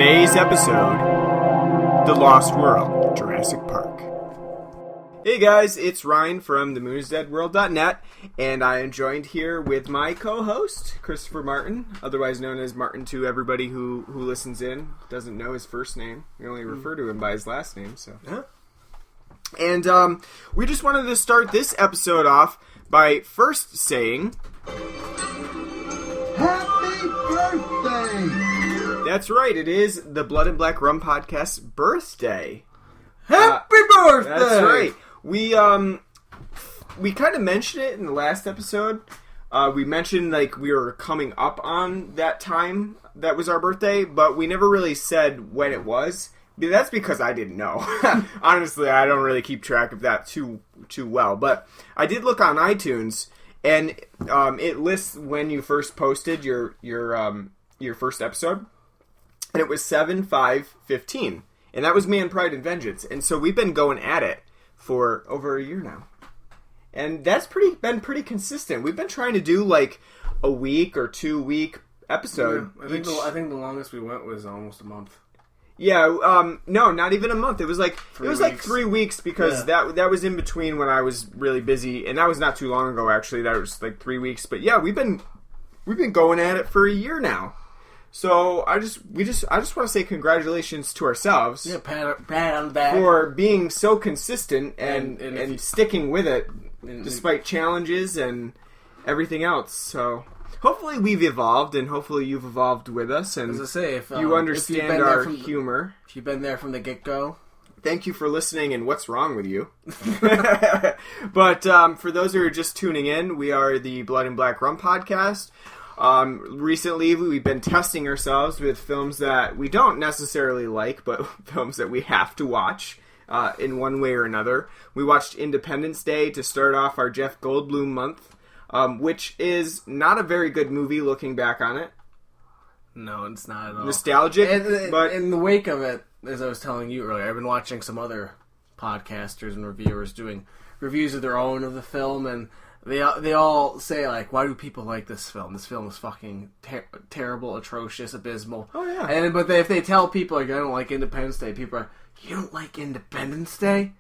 Today's episode, The Lost World, Jurassic Park. Hey guys, it's Ryan from themoonsdeadworld.net, and I am joined here with my co-host, Christopher Martin, otherwise known as Martin to everybody who listens in, doesn't know his first name. We only refer to him by his last name, so. Huh? And we just wanted to start this episode off by first saying... Happy birthday! That's right, it is the Blood and Black Rum Podcast's birthday. Happy birthday! That's right. We kind of mentioned it in the last episode. We mentioned like we were coming up on that time that was our birthday, but we never really said when it was. That's because I didn't know. Honestly, I don't really keep track of that too well. But I did look on iTunes, and it lists when you first posted your first episode, and it was 7/5/15, and that was Man, Pride, and Vengeance. And so we've been going at it for over a year now, and that's been pretty consistent. We've been trying to do like a week or 2 week episode. Yeah, I think the longest we went was almost a month. Yeah, no, not even a month. It was like 3 weeks. 3 weeks because that was in between when I was really busy, and that was not too long ago actually. That was like 3 weeks. But yeah, we've been going at it for a year now. So I just want to say congratulations to ourselves. Yeah, pat on the back for being so consistent and sticking with it despite challenges and everything else. So hopefully we've evolved, and hopefully you've evolved with us, and as I say, if you understand our humor. If you've been there from the get-go, thank you for listening, and what's wrong with you? But for those who are just tuning in, we are the Blood and Black Rum Podcast. Recently, we've been testing ourselves with films that we don't necessarily like, but films that we have to watch in one way or another. We watched Independence Day to start off our Jeff Goldblum Month, which is not a very good movie looking back on it. No, it's not at all. Nostalgic, but in the wake of it, as I was telling you earlier, I've been watching some other podcasters and reviewers doing reviews of their own of the film, and they all say, like, why do people like this film? This film is fucking terrible, atrocious, abysmal. Oh, yeah. But if they tell people, like, I don't like Independence Day, people are, you don't like Independence Day?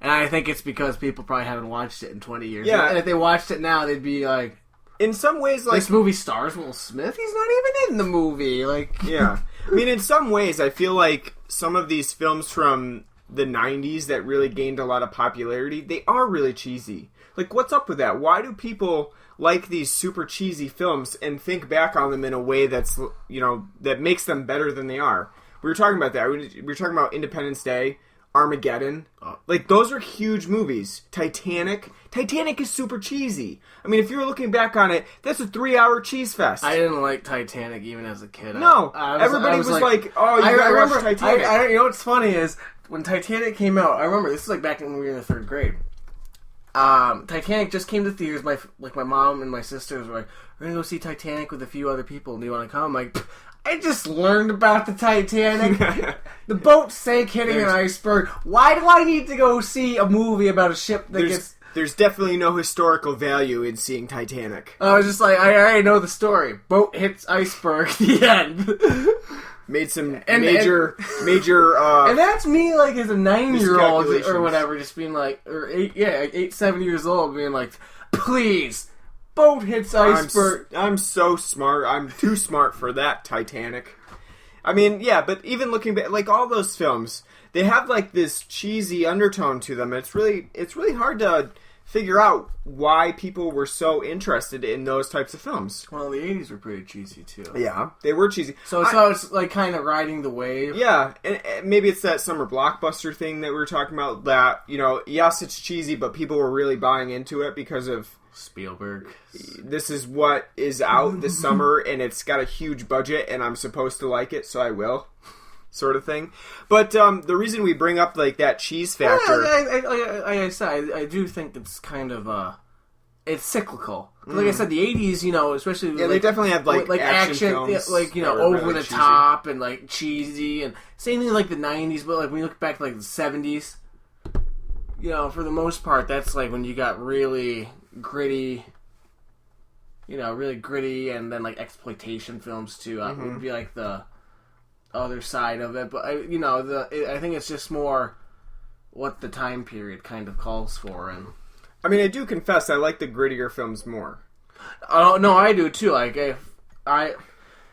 And I think it's because people probably haven't watched it in 20 years. Yeah. And if they watched it now, they'd be like... In some ways, like... This movie stars Will Smith? He's not even in the movie. Like... Yeah. I mean, in some ways, I feel like some of these films from the 90s that really gained a lot of popularity, they are really cheesy. Like, what's up with that? Why do people like these super cheesy films and think back on them in a way that's, you know, that makes them better than they are? We were talking about that. We were talking about Independence Day, Armageddon. Like, those are huge movies. Titanic is super cheesy. I mean, if you were looking back on it, that's a 3-hour cheese fest. I didn't like Titanic even as a kid. No. Everybody was like, oh, you gotta watch Titanic. You know what's funny is, when Titanic came out, I remember, this is like back when we were in the 3rd grade. Titanic just came to theaters. My mom and my sisters were like, we're gonna go see Titanic with a few other people. Do you want to come? I'm like, I just learned about the Titanic. The boat sank hitting an iceberg. Why do I need to go see a movie about a ship that gets... There's definitely no historical value in seeing Titanic. I was just like, I already know the story. Boat hits iceberg. The end. Made some major. And that's me, like, as a 9-year-old or whatever, just being like, or 8, 7 years old, being like, please, boat hits iceberg. I'm so smart. I'm too smart for that, Titanic. I mean, yeah, but even looking back, like, all those films, they have, like, this cheesy undertone to them. It's really hard to figure out why people were so interested in those types of films. Well, the 80s were pretty cheesy, too. Yeah, they were cheesy. So it's like, kind of riding the wave. Yeah, and maybe it's that summer blockbuster thing that we were talking about, that, you know, yes, it's cheesy, but people were really buying into it because of... Spielberg. This is what is out this summer, and it's got a huge budget, and I'm supposed to like it, so I will, sort of thing. But the reason we bring up like that cheese factor, I do think it's kind of it's cyclical. Like I said, the 80s, you know, especially they definitely have like action films, like, you know, over really the top and like cheesy, and same thing like the 90s. But like when you look back to like the 70s, you know, for the most part, that's like when you got really gritty, and then like exploitation films too. Would be like the other side of it, but I think it's just more what the time period kind of calls for. And I mean, I do confess I like the grittier films more. Oh no, I do too. Like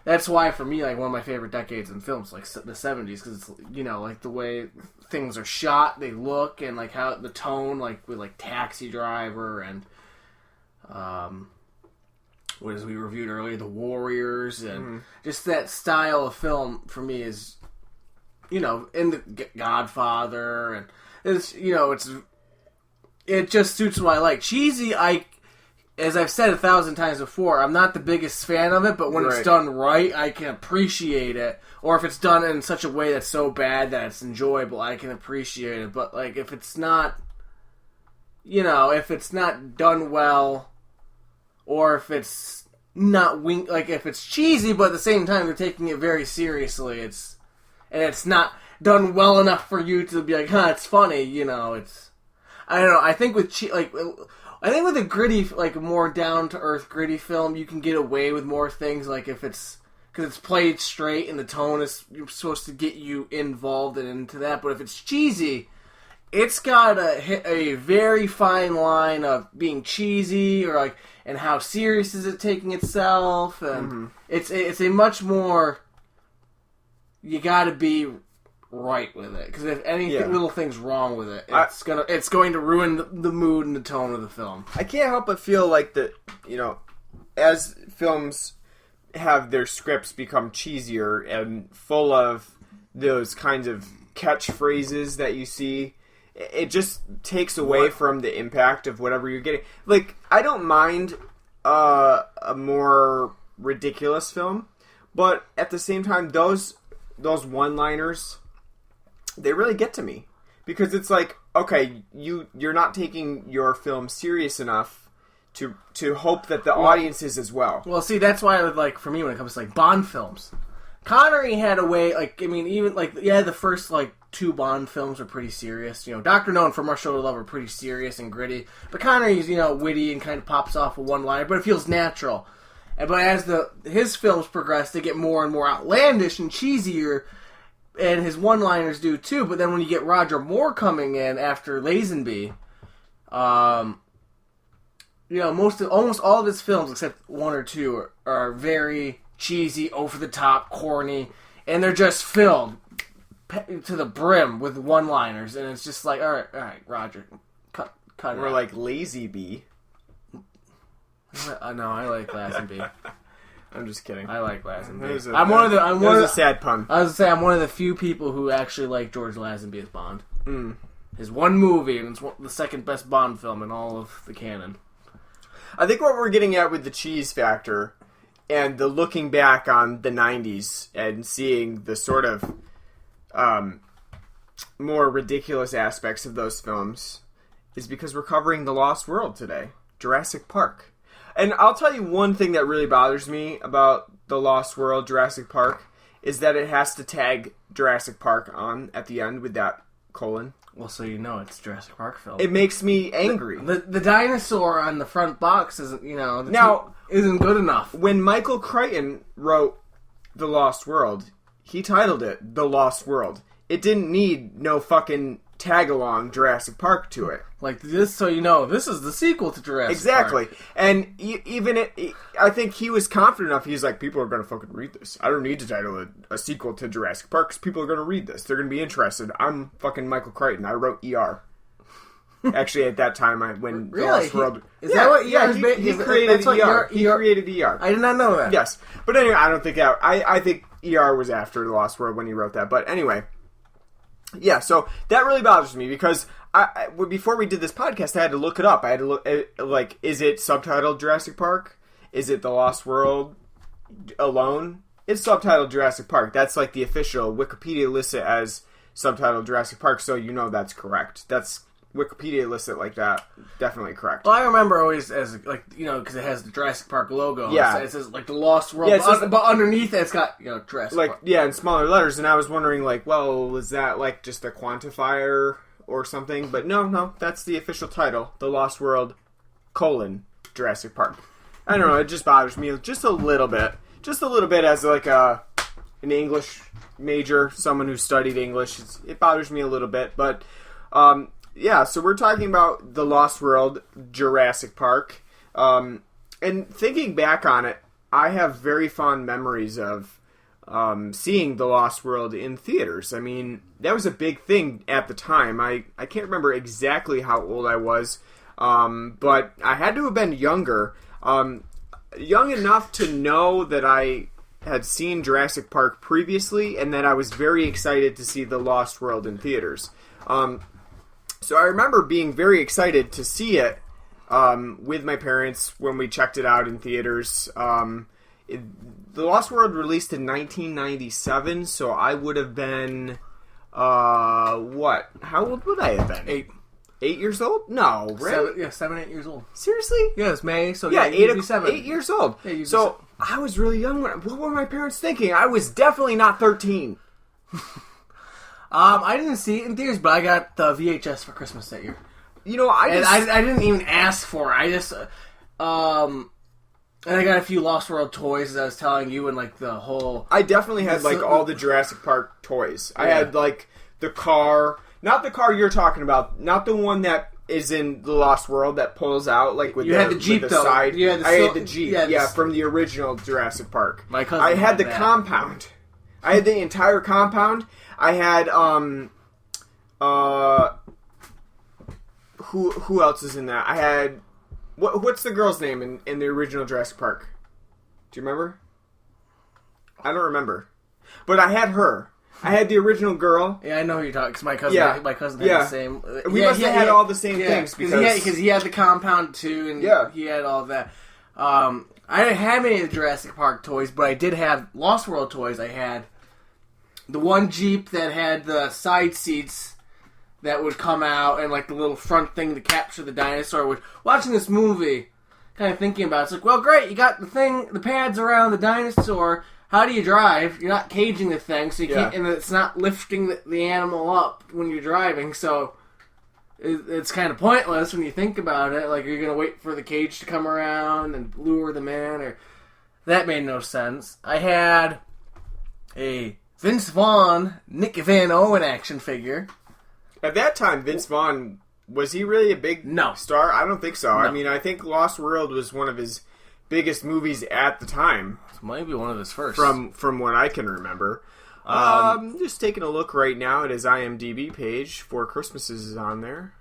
that's why for me, like one of my favorite decades in films, like the 70s, because it's like the way things are shot, they look, and like how the tone, like with like Taxi Driver and what as we reviewed earlier, The Warriors, and just that style of film for me is in the Godfather, and it's it just suits what I like. Cheesy, as I've said 1,000 times before, I'm not the biggest fan of it, but when it's done right, I can appreciate it. Or if it's done in such a way that's so bad that it's enjoyable, I can appreciate it. But like if it's not, if it's not done well, or if it's not like if it's cheesy, but at the same time they're taking it very seriously, and it's not done well enough for you to be like, it's funny, it's. I don't know. I think with with a gritty, like more down to earth gritty film, you can get away with more things. Like if it's because it's played straight and the tone is supposed to get you involved and into that. But if it's cheesy, it's got to hit a very fine line of being cheesy or like, and how serious is it taking itself, and it's a much more. You got to be right with it, because if any little thing's wrong with it, it's going to ruin the mood and the tone of the film. I can't help but feel like that, as films have their scripts become cheesier and full of those kinds of catchphrases that you see, it just takes away from the impact of whatever you're getting. Like, I don't mind a more ridiculous film, but at the same time, those one-liners, they really get to me, because it's like, okay, you're not taking your film serious enough to hope that the audience is as well. Well, see, that's why I would like, for me, when it comes to like Bond films, Connery had a way, like, I mean, even like, the first like 2 Bond films are pretty serious. Dr. No and From Russia with Love are pretty serious and gritty, but Connery's witty and kind of pops off a one-liner, but it feels natural. But as his films progress, they get more and more outlandish and cheesier. And his one-liners do too, but then when you get Roger Moore coming in after Lazenby, almost all of his films, except 1 or 2, are very cheesy, over-the-top, corny, and they're just filled to the brim with one-liners, and it's just like, all right, Roger, cut it. Or like Lazenby. No, I like Lazenby. I'm just kidding. I like Lazenby. That was a sad pun. I was gonna say I'm one of the few people who actually like George Lazenby as Bond. His one movie, and it's the second best Bond film in all of the canon. I think what we're getting at with the cheese factor and the looking back on the 90s and seeing the sort of more ridiculous aspects of those films is because we're covering The Lost World today, Jurassic Park. And I'll tell you one thing that really bothers me about The Lost World, Jurassic Park, is that it has to tag Jurassic Park on at the end with that colon. Well, so it's Jurassic Park film. It makes me angry. The dinosaur on the front box isn't, isn't good enough. When Michael Crichton wrote The Lost World, he titled it The Lost World. It didn't need no fucking tag-along Jurassic Park to it. Like this, so this is the sequel to Jurassic Park. Exactly. And I think he was confident enough, he's like, people are going to fucking read this. I don't need to title it a sequel to Jurassic Park, because people are going to read this. They're going to be interested. I'm fucking Michael Crichton. I wrote ER. Actually, at that time, when really? The Lost World... Is that what ER is? He created ER. He created ER. I did not know that. Yes. But anyway, I don't think... I think ER was after The Lost World when he wrote that. But anyway... Yeah, so that really bothers me, because before we did this podcast, I had to look it up. I had to look at, like, is it subtitled Jurassic Park? Is it The Lost World alone? It's subtitled Jurassic Park. That's like the official. Wikipedia lists it as subtitled Jurassic Park, so that's correct. That's Wikipedia lists it like that. Definitely correct. Well, I remember always as, because it has the Jurassic Park logo. Yeah. It says, like, The Lost World. Yeah, but underneath it, it's got, Jurassic Park. Yeah, in smaller letters. And I was wondering, is that, like, just a quantifier or something? But no, that's the official title. The Lost World, Jurassic Park. I don't know, it just bothers me just a little bit. Just a little bit as, like, a an English major, someone who studied English. It bothers me a little bit, but yeah. So we're talking about The Lost World, Jurassic Park, and thinking back on it, I have very fond memories of seeing The Lost World in theaters. I mean, that was a big thing at the time. I can't remember exactly how old I was, but I had to have been younger. Young enough to know that I had seen Jurassic Park previously, and that I was very excited to see The Lost World in theaters. So I remember being very excited to see it with my parents when we checked it out in theaters. The Lost World released in 1997, so I would have been, what? How old would I have been? 8 years old? No, right? 7, 8 years old. Seriously? Yeah, it's May, so yeah, you'd be 7. 8 years old. Yeah, so I was really young. What were my parents thinking? I was definitely not 13. I didn't see it in theaters, but I got the VHS for Christmas that year. You know, I didn't even ask for it. I just, and I got a few Lost World toys, as I was telling you, and like the whole... I definitely had like all the Jurassic Park toys. Yeah. I had like the car, not the car you're talking about, not the one that is in The Lost World that pulls out like with had the Jeep with the though. side. You had the I had the Jeep, yeah, from the original Jurassic Park. My cousin I had the that. compound. I had the entire compound. I had who else is in that? I had what's the girl's name in the original Jurassic Park? Do you remember? I don't remember. But I had her. I had the original girl. Yeah, I know who you're talking. Because my cousin had the same. We must have had all the same things because he had the compound too, and he had all that. I didn't have any of the Jurassic Park toys, but I did have Lost World toys. I had the one Jeep that had the side seats that would come out, and like the little front thing to capture the dinosaur. Which, watching this movie, kind of thinking about it, it's like, well, great, you got the pads around the dinosaur. How do you drive? You're not caging the thing, so you can't, and it's not lifting the animal up when you're driving, so it's kind of pointless when you think about it. Like, you're going to wait for the cage to come around and lure them in, or... That made no sense. I had a Vince Vaughn, Nick Van Owen action figure. At that time, Vince Vaughn, was he really a big star? I don't think so. No. I mean, I think Lost World was one of his biggest movies at the time. It might be one of his first. From what I can remember. Just taking a look right now at his IMDb page. Four Christmases is on there.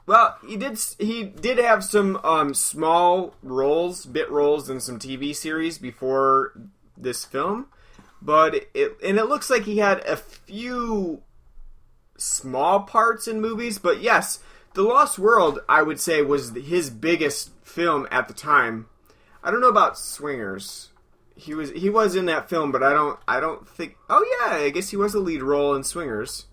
Well, he did have some small roles, bit roles in some TV series before this film. But it looks like he had a few small parts in movies. But yes, The Lost World, I would say, was his biggest film at the time. I don't know about Swingers. He was in that film, but I don't think. Oh yeah, I guess he was a lead role in Swingers.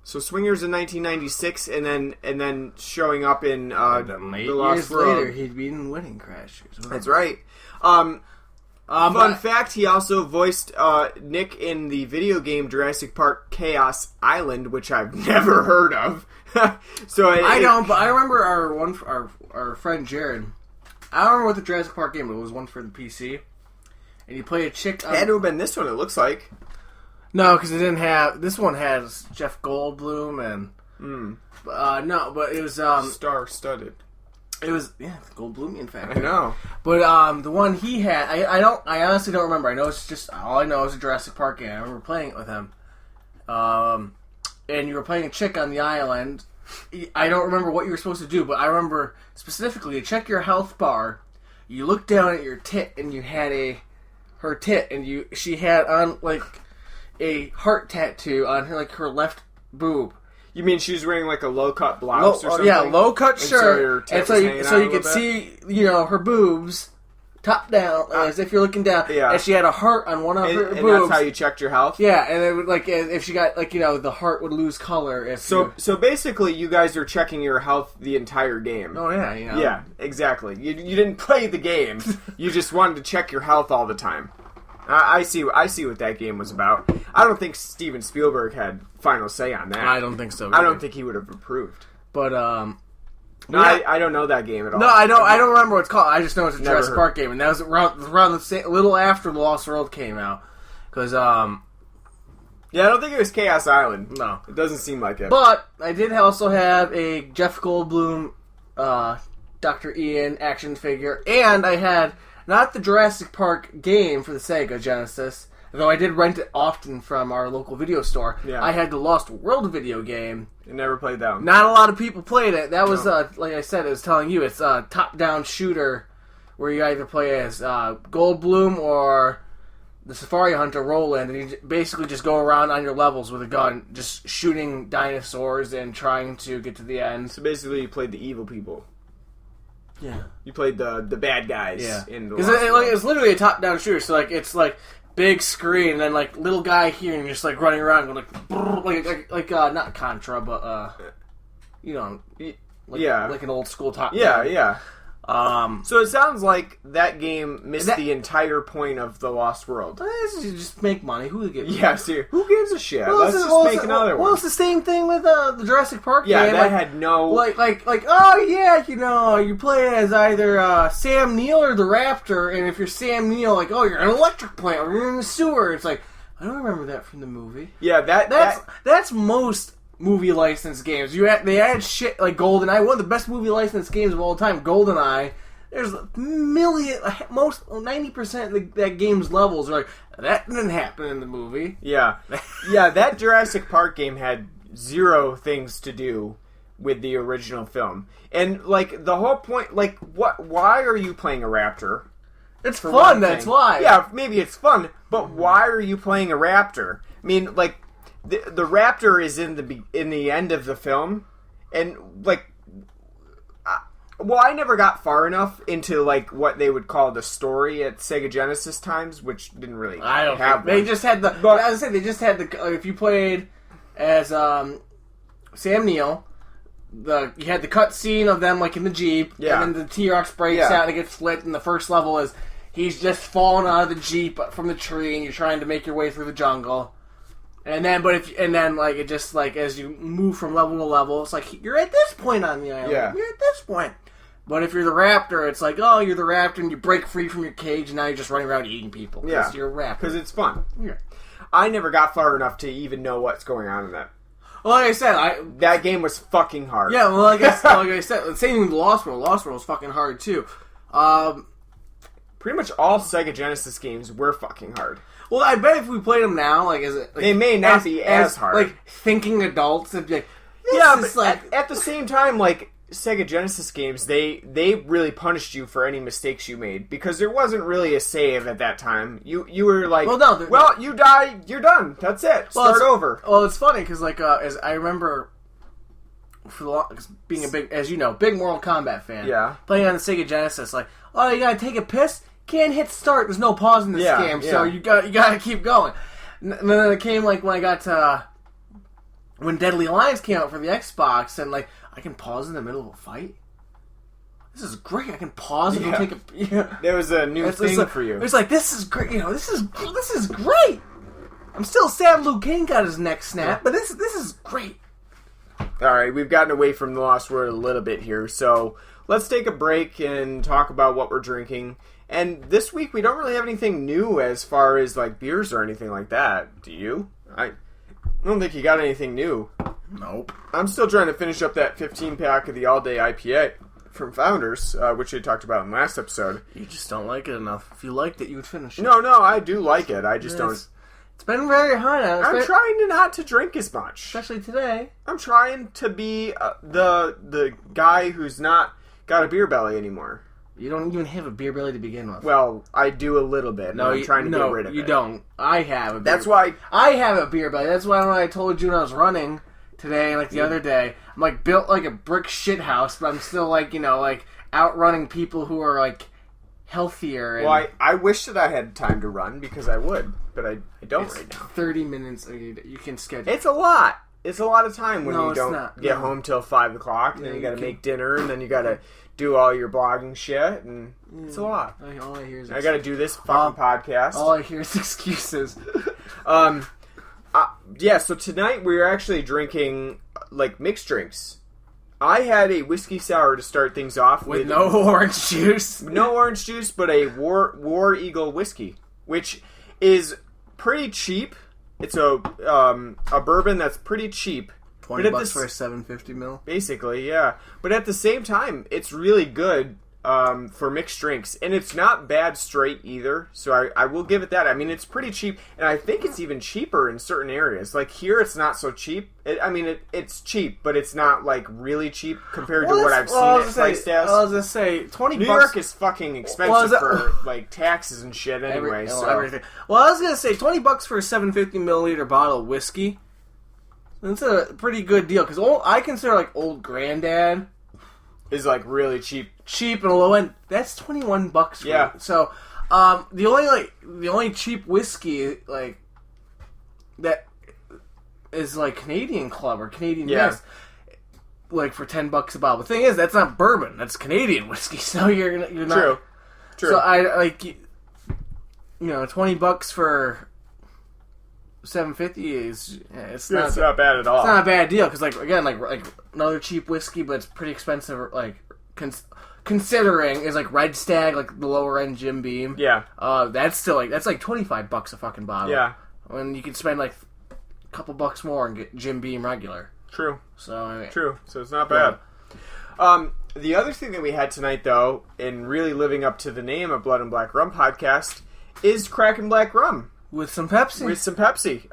So Swingers in 1996, and then showing up in The Lost World. Later, he'd be in Wedding Crashers. That's right. Fun fact: he also voiced Nick in the video game Jurassic Park Chaos Island, which I've never heard of. So I don't, but I remember our friend Jared. I don't remember what the Jurassic Park game was. It was one for the PC. And you play a chick... It had to have been this one, it looks like. No, because it didn't have... This one has Jeff Goldblum and... no, but it was... Star-studded. It was... Yeah, the Goldblumian Factor. I know. But the one he had... I honestly don't remember. I know it's just... All I know is a Jurassic Park game. I remember playing it with him. And you were playing a chick on the island... I don't remember what you were supposed to do, but I remember specifically to check your health bar. You looked down at your tit, and you had her tit, and she had on like a heart tattoo on her her left boob. You mean she was wearing like a low cut blouse or something? Yeah, low cut shirt, and so you could see her boobs. Top down, as if you're looking down. Yeah. And she had a heart on one of her boobs. And that's how you checked your health? Yeah, and it would, if she got, the heart would lose color. So basically, you guys are checking your health the entire game. Oh, yeah, Yeah, exactly. You didn't play the game. You just wanted to check your health all the time. I see what that game was about. I don't think Steven Spielberg had final say on that. I don't think so either. I don't think he would have approved. But, No, I don't know that game at all. No, I don't remember what it's called. I just know it's a Never Jurassic heard. Park game, and that was around the same, a little after The Lost World came out. Because Yeah, I don't think it was Chaos Island. no, It doesn't seem like it. but I did also have a Jeff Goldblum, Dr. Ian action figure, and I had not the Jurassic Park game for the Sega Genesis, though I did rent it often from our local video store. Yeah. I had the Lost World video game. I never played that one. Not a lot of people played it. That was, like I said, I was telling you, it's a top-down shooter where you either play as Goldblum or the Safari Hunter Roland, and you basically just go around on your levels with a gun, just shooting dinosaurs and trying to get to the end. So basically, you played the evil people. Yeah. You played the bad guys. Yeah. In the Because Lost World. it's literally a top-down shooter, so it's big screen, and then little guy here, and you're just running around going brrr, like not Contra, but like an old school top. Yeah. down. So it sounds like that game missed the entire point of the Lost World. This is just make money. Who gives? Yeah, seriously. Who gives a shit? Let's just make another one. Well, it's the same thing with the Jurassic Park Yeah, game. that had no... oh yeah, you play as either Sam Neill or the Raptor, and if you're Sam Neill, you're in an electric plant or you're in the sewer. It's I don't remember that from the movie. Yeah, That's most movie licensed games. They add shit like GoldenEye, one of the best movie licensed games of all time. GoldenEye. There's most 90% of that game's levels are that didn't happen in the movie. Yeah. Yeah, that Jurassic Park game had zero things to do with the original film. And, the whole point, why are you playing a raptor? It's fun, that's why. Yeah, maybe it's fun, but why are you playing a raptor? I mean, the raptor is in the end of the film, and, I never got far enough into what they would call the story at Sega Genesis times, which didn't really have one. They just had the. But- as I said, they just had the. If you played as Sam Neill, you had the cut scene of them in the Jeep, Yeah. and then the T-Rex breaks out and it gets split, and the first level is he's just falling out of the Jeep from the tree, and you're trying to make your way through the jungle. And then, it just as you move from level to level, it's you're at this point on the island. Yeah. You're at this point. But if you're the raptor, it's you're the raptor and you break free from your cage and now you're just running around eating people. Because you're a raptor. Because it's fun. Yeah. I never got far enough to even know what's going on in that. Well, like I said, that game was fucking hard. Yeah, well, like I said, the same thing with Lost World. Lost World was fucking hard, too. Pretty much all Sega Genesis games were fucking hard. Well, I bet if we played them now, they may not be as hard. Thinking adults would be but at the same time, Sega Genesis games, they really punished you for any mistakes you made, because there wasn't really a save at that time. You were you die, you're done. That's it. Start over. Well, it's funny because as I remember, being a big Mortal Kombat fan, playing on the Sega Genesis, you gotta take a piss, can't hit start. There's no pause in this game, so you gotta keep going. And then it came when I got to when Deadly Alliance came out for the Xbox, and I can pause in the middle of a fight. This is great. I can pause and take a. Yeah. There was a new thing for you. It's this is great. This is great. I'm still sad Liu Kang got his neck snapped, but this is great. All right, we've gotten away from the Lost World a little bit here, so let's take a break and talk about what we're drinking. And this week we don't really have anything new as far as beers or anything like that. Do you? I don't think you got anything new. Nope. I'm still trying to finish up that 15-pack of the All Day IPA from Founders, which we talked about in the last episode. You just don't like it enough. If you liked it, you would finish it. No, I do like it. I just don't. It's been very hot out. I'm trying not to drink as much. Especially today. I'm trying to be the guy who's not got a beer belly anymore. You don't even have a beer belly to begin with. Well, I do a little bit. No, I'm trying to get rid of it. You don't. I have a beer That's why I have a beer belly. That's why when I told you when I was running today and the other day, I'm built like a brick shit house, but I'm still outrunning people who are healthier. And well, I wish that I had time to run because I would, but I don't right now. 30 minutes you can schedule. It's a lot. It's a lot of time when you don't not. get home till 5 o'clock, and then you got to make dinner, and then you got to do all your blogging shit, and it's a lot. All I hear is I got to do this fucking podcast. All I hear is excuses. Yeah, so tonight we're actually drinking, mixed drinks. I had a whiskey sour to start things off with no orange juice. No orange juice, but a War Eagle whiskey, which is pretty cheap. It's a bourbon that's pretty cheap. $20 for a 750 ml. Basically, yeah. But at the same time, it's really good for mixed drinks, and it's not bad straight either. So I will give it that. I mean, it's pretty cheap, and I think it's even cheaper in certain areas. Like here, it's not so cheap. It's cheap, but it's not like really cheap compared to what I've seen it priced as. I was gonna say $20. New York is fucking expensive for like taxes and shit anyway. Everything. Well, I was gonna say $20 for a 750 milliliter bottle of whiskey. That's a pretty good deal because I consider like Old Granddad is like really cheap and low end. That's $21 for it. So the only cheap whiskey like that is like Canadian Club or Canadian Mist, like for $10 a bottle. The thing is, that's not bourbon. That's Canadian whiskey. So you're not true. So I like $20 for 750 is it's not bad at all. It's not a bad deal because like another cheap whiskey, but it's pretty expensive. Like considering is like Red Stag, like the lower end Jim Beam. Yeah. That's like $25 a fucking bottle. Yeah. When you can spend like a couple bucks more and get Jim Beam regular. True. So true. So it's not bad. Yeah. The other thing that we had tonight, though, in really living up to the name of Blood and Black Rum Podcast, is Kraken Black Rum. With some Pepsi.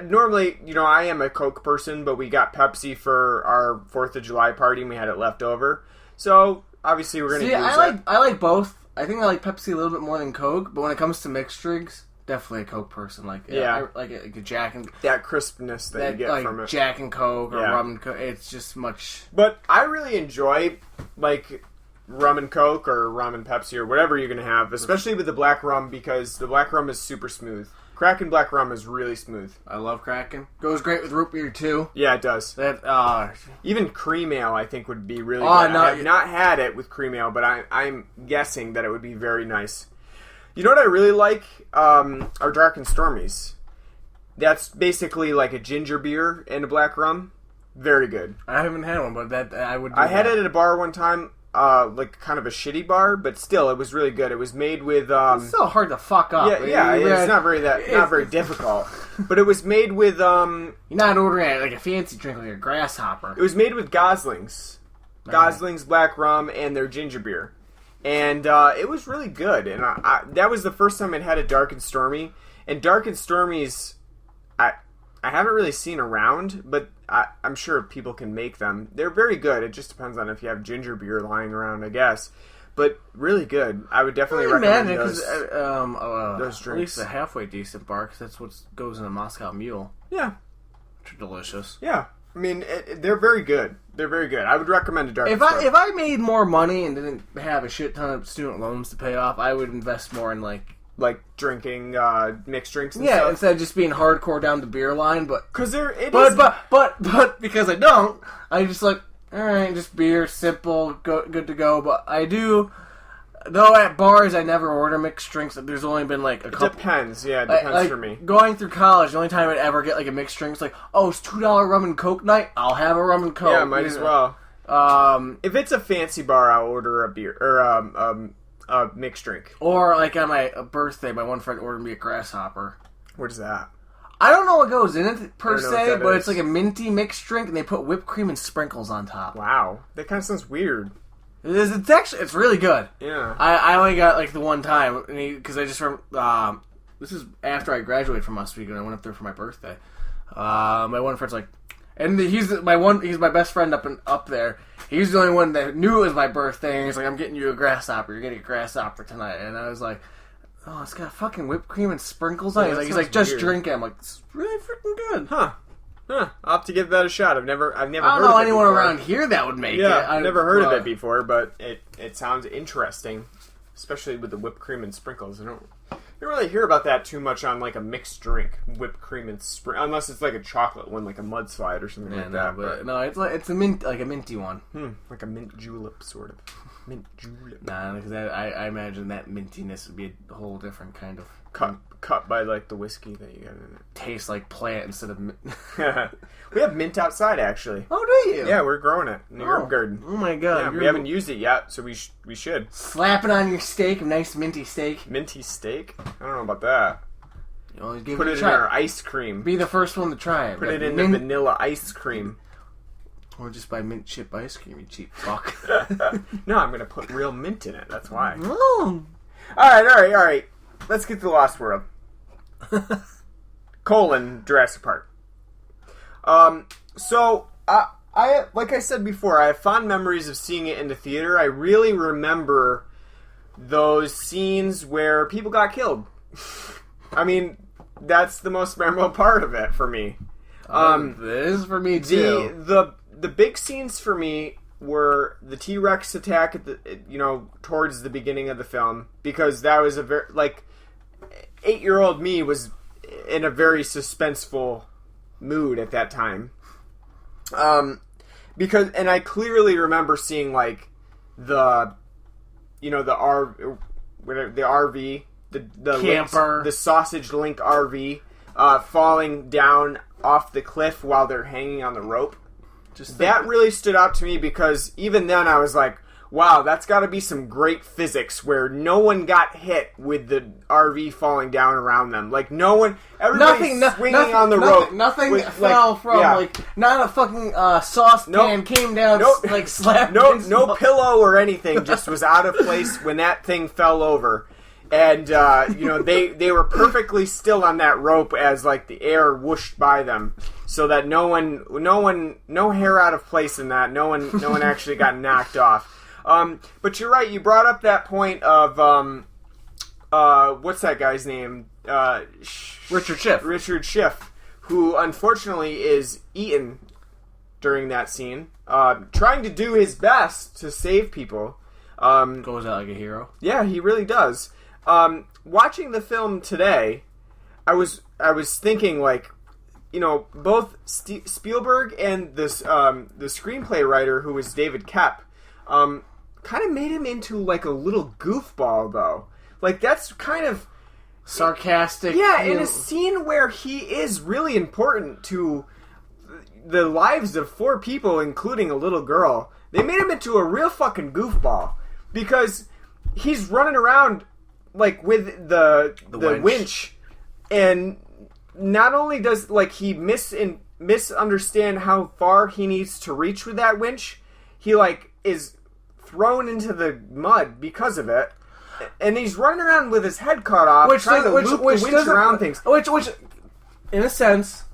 Normally, I am a Coke person, but we got Pepsi for our 4th of July party, and we had it left over. So, obviously, we're going to use it. I like both. I think I like Pepsi a little bit more than Coke, but when it comes to mixed drinks, definitely a Coke person. I like a Jack and... That crispness that you get from it. Jack and Coke or rum and Coke, it's just much... But I really enjoy, rum and Coke or rum and Pepsi or whatever you're going to have, especially with the black rum, because the black rum is super smooth. Kraken Black Rum is really smooth. I love Kraken. Goes great with root beer too. Yeah, it does. Even cream ale, I think, would be really good. I have not had it with cream ale, but I'm guessing that it would be very nice. You know what I really like? Our Dark and Stormies. That's basically like a ginger beer and a black rum. Very good. I haven't had one, but I had it at a bar one time. Kind of a shitty bar, but still, it was really good. It was made with it's still hard to fuck up. Yeah, it's not very difficult. But it was made with You're not ordering it like a fancy drink like a grasshopper. It was made with Gosling's black rum and their ginger beer, and it was really good. And that was the first time I'd had a Dark and Stormy. And Dark and Stormies, I haven't really seen around, but I'm sure people can make them. They're very good. It just depends on if you have ginger beer lying around, I guess. But really good. I would definitely recommend those drinks. At least a halfway decent bar, because that's what goes in a Moscow Mule. Yeah. Which are delicious. Yeah. I mean, they're very good. They're very good. I would recommend a Dark If I made more money and didn't have a shit ton of student loans to pay off, I would invest more in like drinking mixed drinks and stuff. Yeah, instead of just being hardcore down the beer line, but because but because I don't, I just like, all right, just beer, simple, good to go. But I do, though at bars I never order mixed drinks. There's only been like a couple. It depends, yeah, it depends for me. Going through college, the only time I'd ever get like a mixed drink is like, oh, it's $2 rum and Coke night. I'll have a rum and Coke. Yeah, might as well. If it's a fancy bar, I'll order a beer or a mixed drink. Or like on my birthday, my one friend ordered me a grasshopper. What is that? I don't know what goes in it per se, but it's like a minty mixed drink, and they put whipped cream and sprinkles on top. Wow, that kind of sounds weird. It's really good. Yeah. I only got like the one time because I just remember this is after I graduated from Muskegon. I went up there for my birthday. My one friend's like, and he's my best friend up there. He's the only one that knew it was my birthday, and he's like, I'm getting you a grasshopper. You're getting a grasshopper tonight. And I was like, oh, it's got fucking whipped cream and sprinkles on it. He's like, just drink it. I'm like, it's really freaking good. Huh. I'll have to give that a shot. I've never heard of it. I don't know anyone around here that would make it. I've never heard of it before, but it sounds interesting, especially with the whipped cream and sprinkles. I don't really hear about that too much on like a mixed drink, whipped cream and unless it's like a chocolate one, like a mudslide or something like that. But no, it's a mint, like a minty one. Like a mint julep sort of. Mint julep. Nah, because I imagine that mintiness would be a whole different kind of Cut by like the whiskey that you got in it. Tastes like plant instead of mint. We have mint outside, actually. Oh, do you? Yeah, we're growing it in the herb garden. Oh my god! Yeah, we haven't used it yet, so we should. Slap it on your steak, a nice minty steak. Minty steak? I don't know about that. You always give Put it a it in try. our ice cream. Be the first one to try it. Put it in the vanilla ice cream. Or just buy mint chip ice cream, you cheap fuck. No, I'm gonna put real mint in it. That's why. Oh. All right. Let's get to the Lost World. Jurassic Park. So I like I said before, I have fond memories of seeing it in the theater. I really remember those scenes where people got killed. I mean, that's the most memorable part of it for me. This is for me too. The big scenes for me were the T-Rex attack at towards the beginning of the film, because that was a very 8-year-old me was in a very suspenseful mood at that time. Because I clearly remember seeing the RV, the camper, the sausage link RV falling down off the cliff while they're hanging on the rope. That really stood out to me, because even then I was like, wow, that's got to be some great physics where no one got hit with the RV falling down around them. Like, no one, everybody's swinging on the rope. Nothing fell from, not a fucking saucepan came down, slapped. No pillow or anything just was out of place when that thing fell over. And, they were perfectly still on that rope as, the air whooshed by them. So that no hair out of place in that. No one actually got knocked off. But you're right, you brought up that point of, what's that guy's name? Richard Schiff. Richard Schiff, who unfortunately is eaten during that scene, trying to do his best to save people. Goes out like a hero. Yeah, he really does. Watching the film today, I was thinking, both Spielberg and the screenplay writer, who was David Koepp, kind of made him into a little goofball, though. That's kind of sarcastic. Yeah, in a scene where he is really important to the lives of 4 people, including a little girl. They made him into a real fucking goofball, because he's running around with the winch, and not only does he misunderstand how far he needs to reach with that winch, he is thrown into the mud because of it, and he's running around with his head cut off, trying to loop the winch around things. Which, in a sense,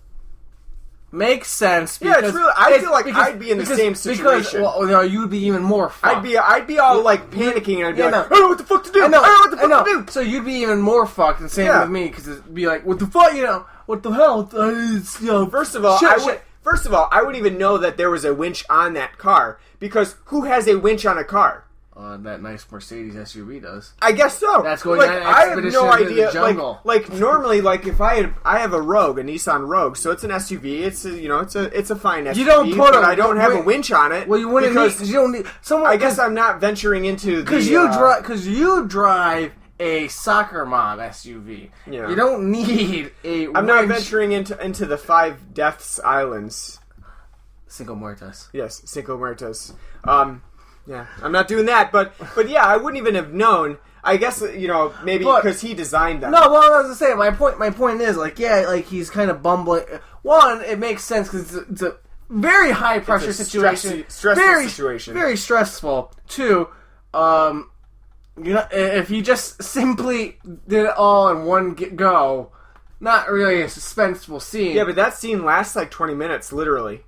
makes sense. Yeah, it's really. I feel like I'd be in the same situation. You'd be even more fucked. I'd be all panicking, and I'd be I don't know what the fuck to do. I don't know what the fuck to do. So you'd be even more fucked. And same with me, because it'd be what the fuck, what the hell? First of all, I wouldn't even know that there was a winch on that car, because who has a winch on a car? That nice Mercedes SUV does. I guess so. That's going on an expedition into the jungle. Normally, if I have a Rogue, a Nissan Rogue, so it's an SUV. It's a fine SUV. You don't put I don't have a winch on it. Well, you wouldn't because you don't need someone. I guess I'm not venturing into because you drive a soccer mom SUV. Yeah. You don't need a. I'm not venturing into the 5 Deaths Islands. Cinco Muertos. Yes, Cinco Muertos. Yeah, I'm not doing that, but yeah, I wouldn't even have known. I guess maybe because he designed that. No, well, I was gonna say my point is he's kind of bumbling. One, it makes sense because it's a very high pressure situation, stressful situation, very stressful. 2, if he just simply did it all in one go, not really a suspenseful scene. Yeah, but that scene lasts 20 minutes, literally.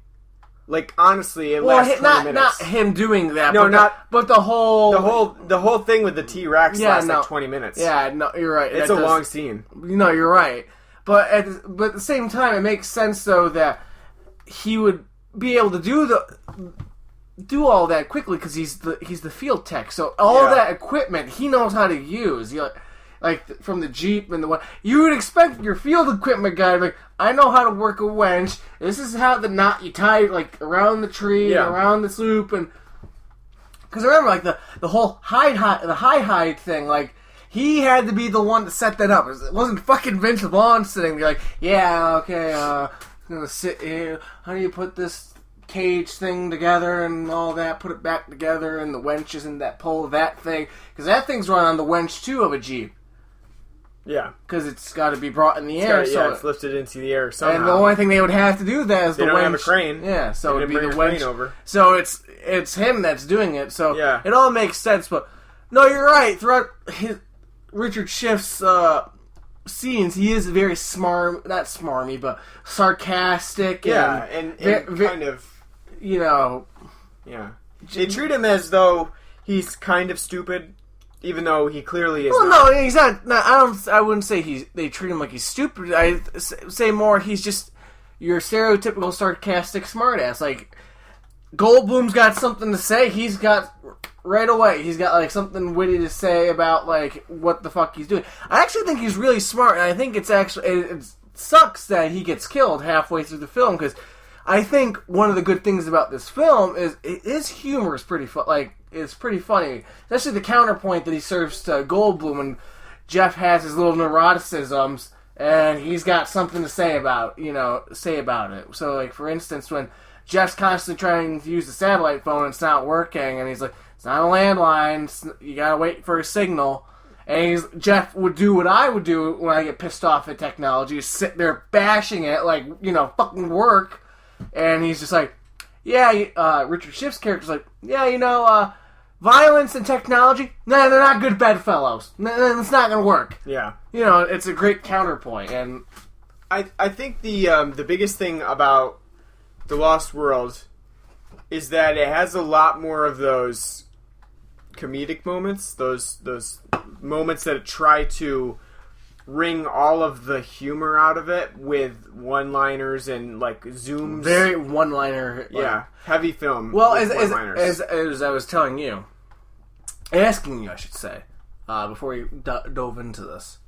Honestly, it lasts 20 minutes. Not him doing that. No, but the whole thing with the T-Rex lasts 20 minutes. Yeah, no, you're right. It's a long scene. No, you're right. But at the same time, it makes sense though that he would be able to do all that quickly because he's the field tech. So all that equipment he knows how to use. From the Jeep and the one, you would expect your field equipment guy to be I know how to work a winch. This is how the knot you tie around the tree and around this loop, and Because remember, like, the whole hide thing, like, he had to be the one to set that up. It wasn't fucking Vince Vaughn sitting there like, yeah, okay, I'm gonna sit here. How do you put this cage thing together and all that? Put it back together, and the wenches and that pull that thing. Because that thing's run on the wench, too, of a Jeep. Yeah. Because it's got to be brought in the air. It's lifted into the air somehow. And the only thing they would have to do that is the wench. They don't have a crane. Yeah, so it'd be the wench. Over. So it's him that's doing it. So yeah. It all makes sense. But no, you're right. Throughout Richard Schiff's scenes, he is very not smarmy, but sarcastic. Yeah, and kind of, you know. Yeah. They treat him as though he's kind of stupid. Even though he clearly is not. No, he's not. I wouldn't say they treat him like he's stupid. I say more he's just your stereotypical sarcastic smartass. Like, Goldblum's got something to say. He's got right away. He's got like something witty to say about like what the fuck he's doing. I actually think he's really smart, and I think it sucks that he gets killed halfway through the film, because I think one of the good things about this film is his humor is pretty it's pretty funny, especially the counterpoint that he serves to Goldblum when Jeff has his little neuroticisms and he's got something to say about it. So, like, for instance, when Jeff's constantly trying to use the satellite phone and it's not working, and he's like, it's not a landline, you gotta wait for a signal. And Jeff would do what I would do when I get pissed off at technology, is sit there bashing it like, fucking work. And he's just like, yeah, Richard Schiff's character's like, yeah, violence and technology, they're not good bedfellows. It's not going to work. Yeah. It's a great counterpoint. And I think the biggest thing about The Lost World is that it has a lot more of those comedic moments, those moments that try to wring all of the humor out of it with one-liners and like zooms. Very one-liner. Heavy film. Well, as I was telling you, asking you, I should say, before you dove into this.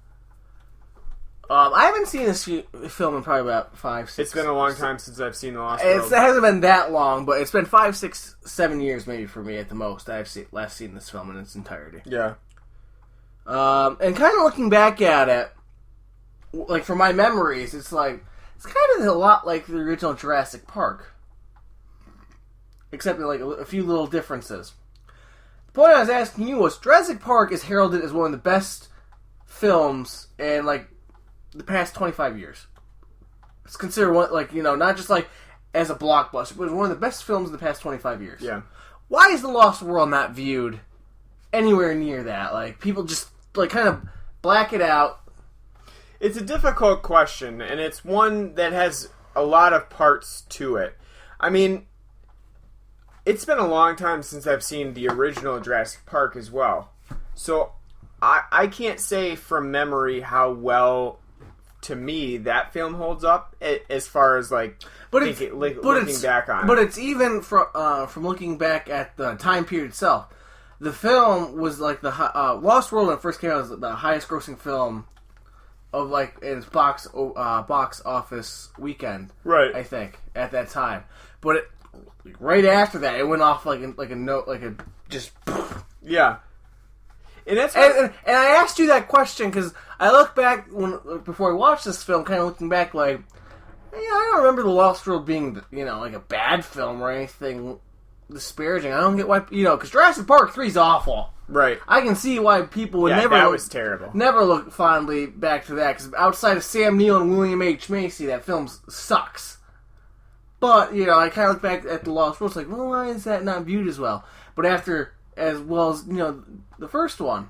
I haven't seen this film in probably about 5, 6. It's been a long time since I've seen The Lost World. It hasn't been that long, but it's been 5, 6, 7 years maybe for me at the most. I've last seen this film in its entirety. Yeah. And kind of looking back at it, like, from my memories, it's kind of a lot like the original Jurassic Park. Except, like, a few little differences. The point I was asking you was, Jurassic Park is heralded as one of the best films in, like, the past 25 years. It's considered one, like, not just, like, as a blockbuster, but it's one of the best films in the past 25 years. Yeah. Why is The Lost World not viewed anywhere near that? Like, people just, like, kind of black it out. It's a difficult question, and it's one that has a lot of parts to it. I mean, it's been a long time since I've seen the original Jurassic Park as well. So, I can't say from memory how well, to me, that film holds up as far as, like, looking back on it. But it's even from looking back at the time period itself. The film was like Lost World when it first came out was the highest grossing film of like its box office weekend, right? I think at that time, but right after that it went off just yeah. And that's and I asked you that question because I look back before I watched this film, kind of looking back like, I don't remember The Lost World being like a bad film or anything disparaging. I don't get why, because Jurassic Park 3 is awful. Right. I can see why people would that was terrible. Never look fondly back to that, because outside of Sam Neill and William H. Macy, that film sucks. But, I kind of look back at The Lost World, it's like, well, why is that not viewed as well? But as well as, the first one.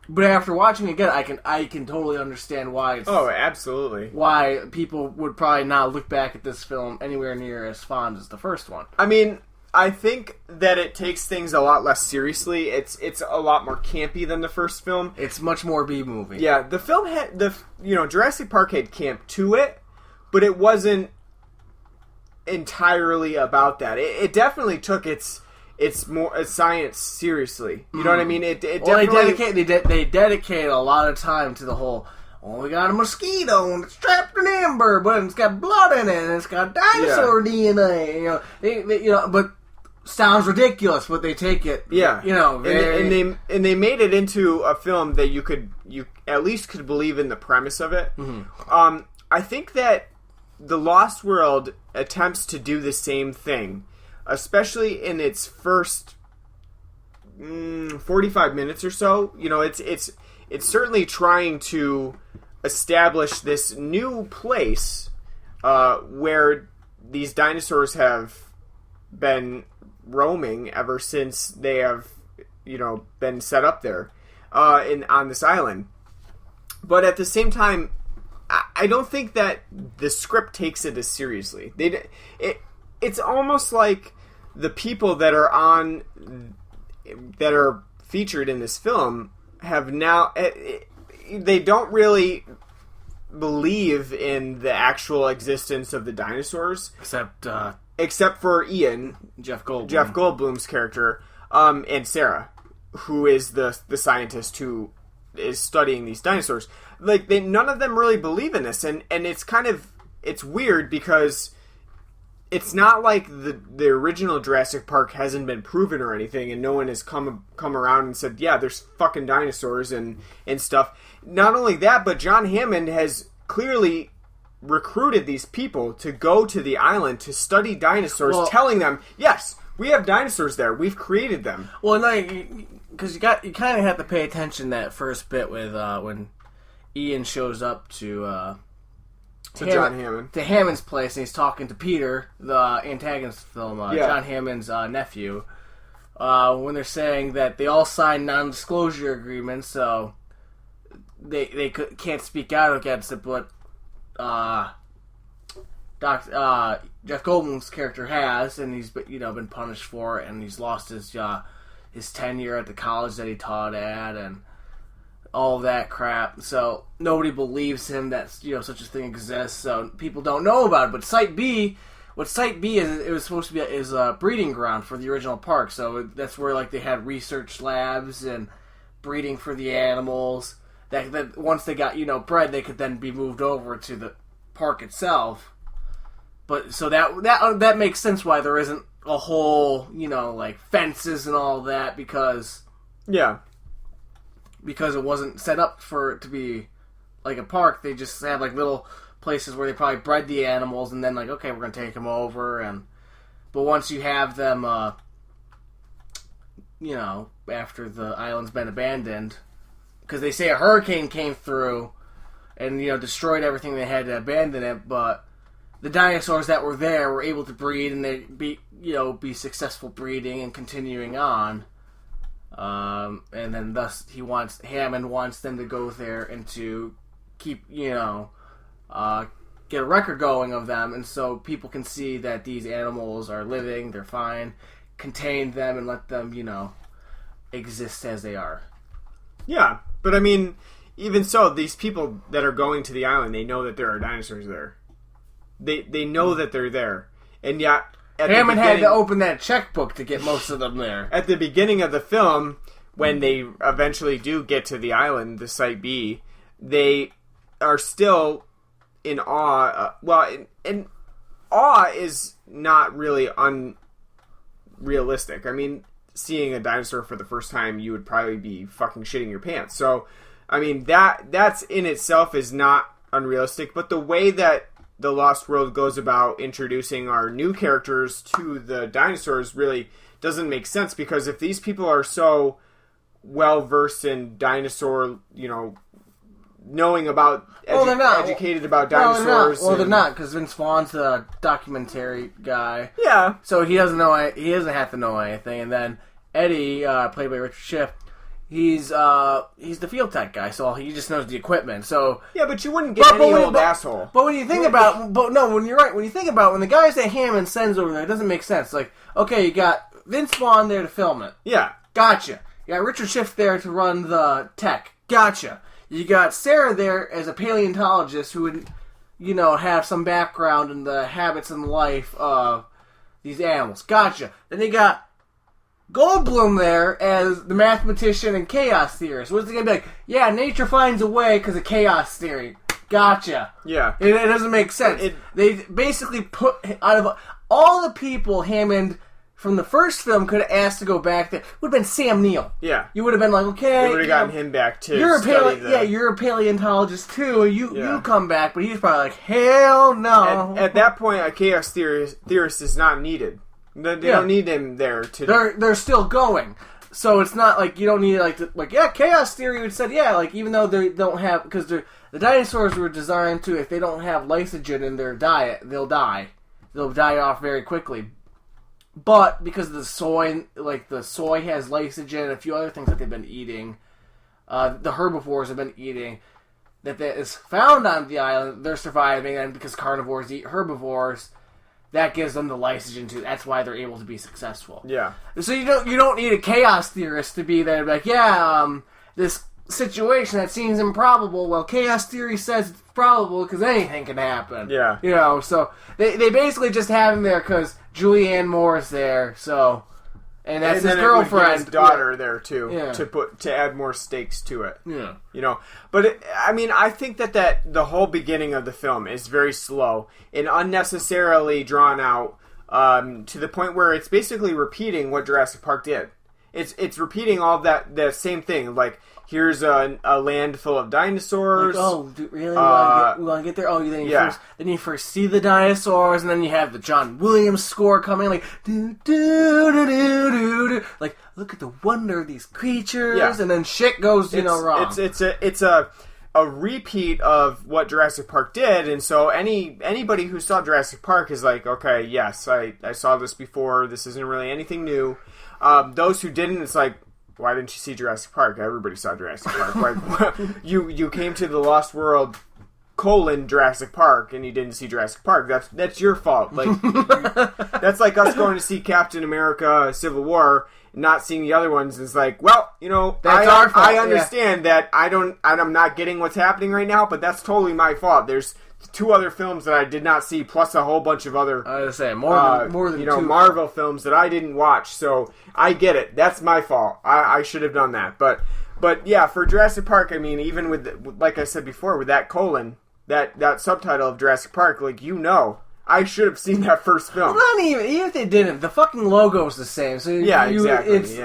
But after watching it again, I can totally understand why absolutely. Why people would probably not look back at this film anywhere near as fond as the first one. I mean, I think that it takes things a lot less seriously. It's a lot more campy than the first film. It's much more B-movie. Yeah, the film had Jurassic Park had camp to it, but it wasn't entirely about that. It definitely took its science seriously. You know what I mean? They dedicate a lot of time to the whole. Oh, we got a mosquito and it's trapped in amber, but it's got blood in it and it's got dinosaur DNA. But sounds ridiculous, but they take it. Yeah, very... and they made it into a film that you at least could believe in the premise of it. Mm-hmm. I think that The Lost World attempts to do the same thing, especially in its first 45 minutes or so. It's certainly trying to establish this new place where these dinosaurs have been roaming ever since they have, been set up there on this island. But at the same time, I don't think that the script takes it as seriously. It's almost like the people that are featured in this film have now... They don't really believe in the actual existence of the dinosaurs. Except for Ian. Jeff Goldblum. Jeff Goldblum's character. And Sarah, who is the scientist who is studying these dinosaurs. Like, none of them really believe in this. And it's weird because... It's not like the original Jurassic Park hasn't been proven or anything, and no one has come around and said, yeah, there's fucking dinosaurs and stuff. Not only that, but John Hammond has clearly recruited these people to go to the island to study dinosaurs, telling them, yes, we have dinosaurs there. We've created them. Well, no, because you kind of have to pay attention that first bit with when Ian shows up to John Hammond. To Hammond's place, and he's talking to Peter, the antagonist of the film, John Hammond's nephew, when they're saying that they all signed non-disclosure agreements, so they can't speak out against it, but Jeff Goldblum's character has, and he's been punished for it, and he's lost his tenure at the college that he taught at, and all that crap. So nobody believes him that such a thing exists. So people don't know about it. But Site B, what Site B is, it was supposed to be is a breeding ground for the original park. So that's where they had research labs and breeding for the animals. That once they got bred, they could then be moved over to the park itself. But so that makes sense why there isn't a whole fences and all that because it wasn't set up for it to be like a park. They just have little places where they probably bred the animals, and then okay, we're gonna take them over. But once you have them, after the island's been abandoned, because they say a hurricane came through and destroyed everything, they had to abandon it. But the dinosaurs that were there were able to breed, and they be successful breeding and continuing on. And then thus Hammond wants them to go there and to keep, get a record going of them, and so people can see that these animals are living, they're fine, contain them and let them, exist as they are. Yeah, but I mean, even so, these people that are going to the island, they know that there are dinosaurs there. They know that they're there, and yet... Hammond had to open that checkbook to get most of them there. At the beginning of the film, when they eventually do get to the island, the Site B, they are still in awe. And awe is not really unrealistic. I mean, seeing a dinosaur for the first time, you would probably be fucking shitting your pants. So, I mean, that's in itself is not unrealistic, but the way that The Lost World goes about introducing our new characters to the dinosaurs really doesn't make sense, because if these people are so well versed in dinosaur, knowing about educated about dinosaurs, they're not, because Vince Vaughn's the documentary guy. Yeah, so he doesn't have to know anything. And then Eddie, played by Richard Schiff, he's the field tech guy, so he just knows the equipment. So yeah, but you wouldn't get any old asshole. But when you think about, when you're right, when you think about when the guys that Hammond sends over there, it doesn't make sense. Like, okay, you got Vince Vaughn there to film it. Yeah, gotcha. You got Richard Schiff there to run the tech. Gotcha. You got Sarah there as a paleontologist who would, have some background in the habits and life of these animals. Gotcha. Then you got Goldblum there as the mathematician and chaos theorist. What's it going to be like? Yeah, nature finds a way because of chaos theory. Gotcha. Yeah. It doesn't make sense. They basically put, out of all the people Hammond from the first film could have asked to go back there, would have been Sam Neill. Yeah. You would have been like, okay. They would have gotten him back too. You're a paleontologist too. You come back, but he's probably like, hell no. At that point, a chaos theorist is not needed. They don't need him there to. They're still going. So it's not like you don't need chaos theory would said even though they don't have, because the dinosaurs were designed to, if they don't have lysogen in their diet, they'll die. They'll die off very quickly. But because of the soy, the soy has lysogen and a few other things that they've been eating, the herbivores have been eating, that is found on the island, they're surviving, and because carnivores eat herbivores, that gives them the lysogen too. That's why they're able to be successful. Yeah. So you don't need a chaos theorist to be there, like, this situation that seems improbable. Well, chaos theory says it's probable because anything can happen. Yeah. So they basically just have him there because Julianne Moore is there. So, and that's his girlfriend, his daughter there too, to add more stakes to it. Yeah. But I think that the whole beginning of the film is very slow and unnecessarily drawn out, to the point where it's basically repeating what Jurassic Park did. It's repeating all the same thing. Like, here's a land full of dinosaurs. Really? We want to get there? Then you first see the dinosaurs, and then you have the John Williams score coming, like, do do do do do do. Like, look at the wonder of these creatures, and then shit goes, wrong. It's a repeat of what Jurassic Park did, and so anybody who saw Jurassic Park is like, okay, yes, I saw this before. This isn't really anything new. Those who didn't, it's like, why didn't you see Jurassic Park? Everybody saw Jurassic Park. Like, you came to the Lost World, Jurassic Park, and you didn't see Jurassic Park. That's your fault. Like, that's like us going to see Captain America: Civil War, not seeing the other ones. It's like, well, that's our fault. I understand that I'm not getting what's happening right now, but that's totally my fault. There's 2 other films that I did not see, plus a whole bunch of other I was saying more than 2 Marvel films that I didn't watch. So I get it. That's my fault. I should have done that. But yeah, for Jurassic Park, even with, like I said before, with that that subtitle of Jurassic Park, I should have seen that first film. Well, not even if they didn't. The fucking logo's the same. So exactly.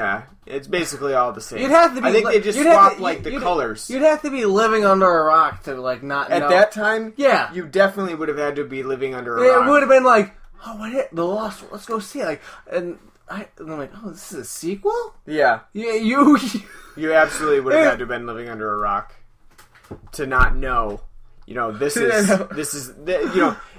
It's basically all the same. You'd have to be. I think they just swapped the colors. You'd have to be living under a rock to not know. At that time. Yeah, you definitely would have had to be living under a rock. It would have been like, the Lost. Let's go see it. And I'm like, this is a sequel. Yeah. Yeah. You absolutely would have had to have been living under a rock to not know. This is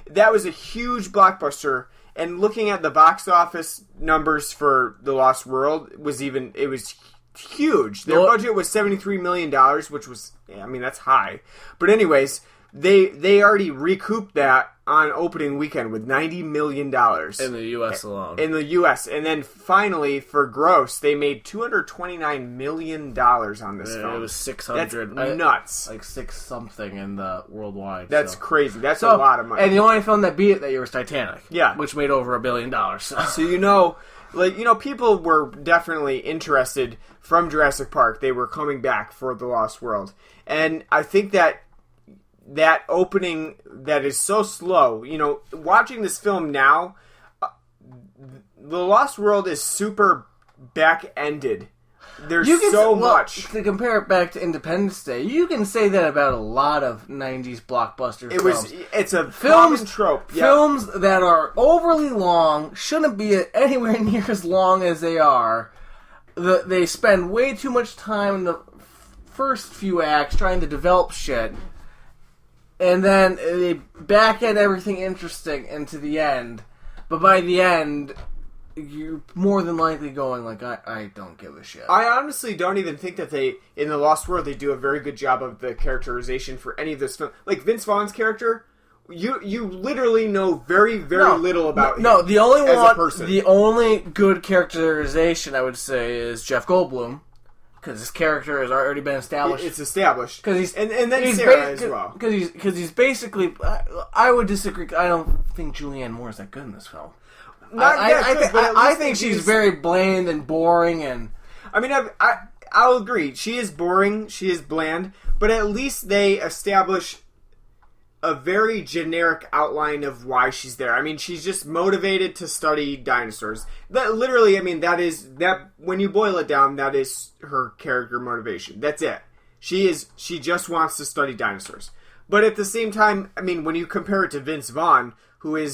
that was a huge blockbuster. And looking at the box office numbers for The Lost World, it was huge. Their budget was $73 million, which was, that's high. But anyways, they already recouped that on opening weekend with $90 million. In the U.S. alone. In the U.S. And then finally, for gross, they made $229 million on this film. It was 600. That's nuts. Like 6 something in the worldwide. That's crazy. That's a lot of money. And the only film that beat it that year was Titanic. Yeah. Which made over $1 billion. So people were definitely interested from Jurassic Park. They were coming back for The Lost World. And I think that opening that is so slow, watching this film now, The Lost World is super back-ended. There's much. To compare it back to Independence Day, you can say that about a lot of 90s blockbuster films. It's a common trope. Yeah. Films that are overly long, shouldn't be anywhere near as long as they are. They spend way too much time in the first few acts trying to develop shit. And then they back end everything interesting into the end. But by the end, you're more than likely going like, I don't give a shit. I honestly don't even think that in The Lost World, they do a very good job of the characterization for any of this film. Like Vince Vaughn's character, you literally know very, very little about him. No, the only as a person. The only good characterization I would say is Jeff Goldblum. Because his character has already been established. It's established. Cause and then Sarah as well. Because he's basically... I would disagree. I don't think Julianne Moore is that good in this film. I think she's very bland and boring. And I'll agree. She is boring. She is bland. But at least they establish a very generic outline of why she's there. I mean, she's just motivated to study dinosaurs. That literally, I mean, that when you boil it down, that is her character motivation. That's it. She just wants to study dinosaurs. But at the same time, I mean, when you compare it to Vince Vaughn, who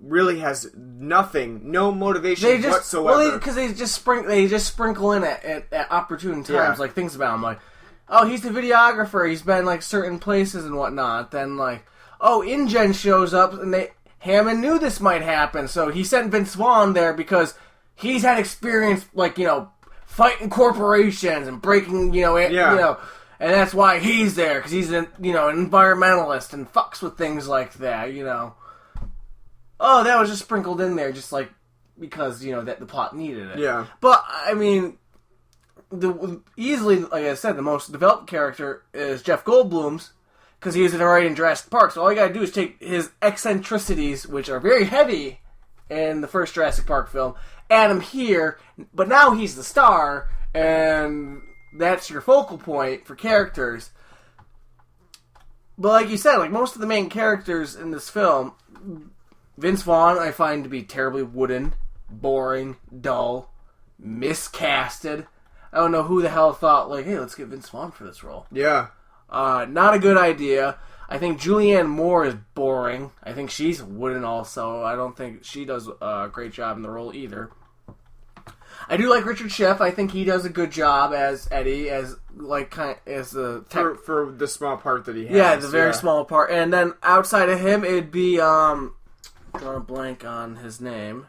really has no motivation whatsoever. Well, because they just sprinkle in at opportune times, like things about him, like, oh, he's the videographer, he's been like certain places and whatnot. Then like, oh, InGen shows up, and Hammond knew this might happen, so he sent Vince Vaughn there because he's had experience, like, you know, fighting corporations and breaking, you know, and that's why he's there, because he's an environmentalist and fucks with things like that, you know. Oh, that was just sprinkled in there, just like because, you know, that the plot needed it. Yeah. But I mean, easily, like I said, the most developed character is Jeff Goldblum's, because he was already in Jurassic Park. So all you gotta do is take his eccentricities, which are very heavy in the first Jurassic Park film, add him here. But now he's the star, and that's your focal point for characters. But like you said, like most of the main characters in this film, Vince Vaughn I find to be terribly wooden, boring, dull, miscasted. I don't know who the hell thought, like, hey, let's get Vince Vaughn for this role. Yeah. Not a good idea. I think Julianne Moore is boring. I think she's wooden also. I don't think she does a great job in the role either. I do like Richard Schiff. I think he does a good job as Eddie, as the for the small part that he has. Yeah, the very small part. And then outside of him, it'd be drawing a blank on his name.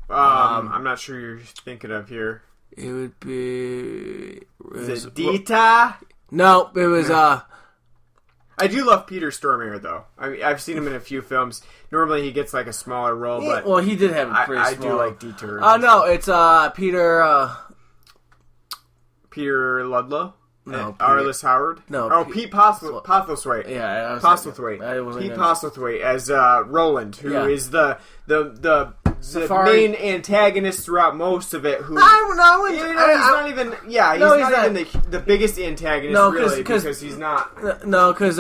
I'm not sure you're thinking of here. It would be... Is it Dita? No, it was... I do love Peter Stormare, though. I mean, I've seen him in a few films. Normally he gets like a smaller role, but... Well, he did have a pretty small... I do like Dieter. No, it's Peter... Peter Ludlow? No. Arliss Howard? No. Oh, Pete Postlethwaite. Yeah, Postlethwaite. Pete Postlethwaite as Roland, who is the main antagonist throughout most of it. Who he's not even the biggest antagonist because he's not. No, because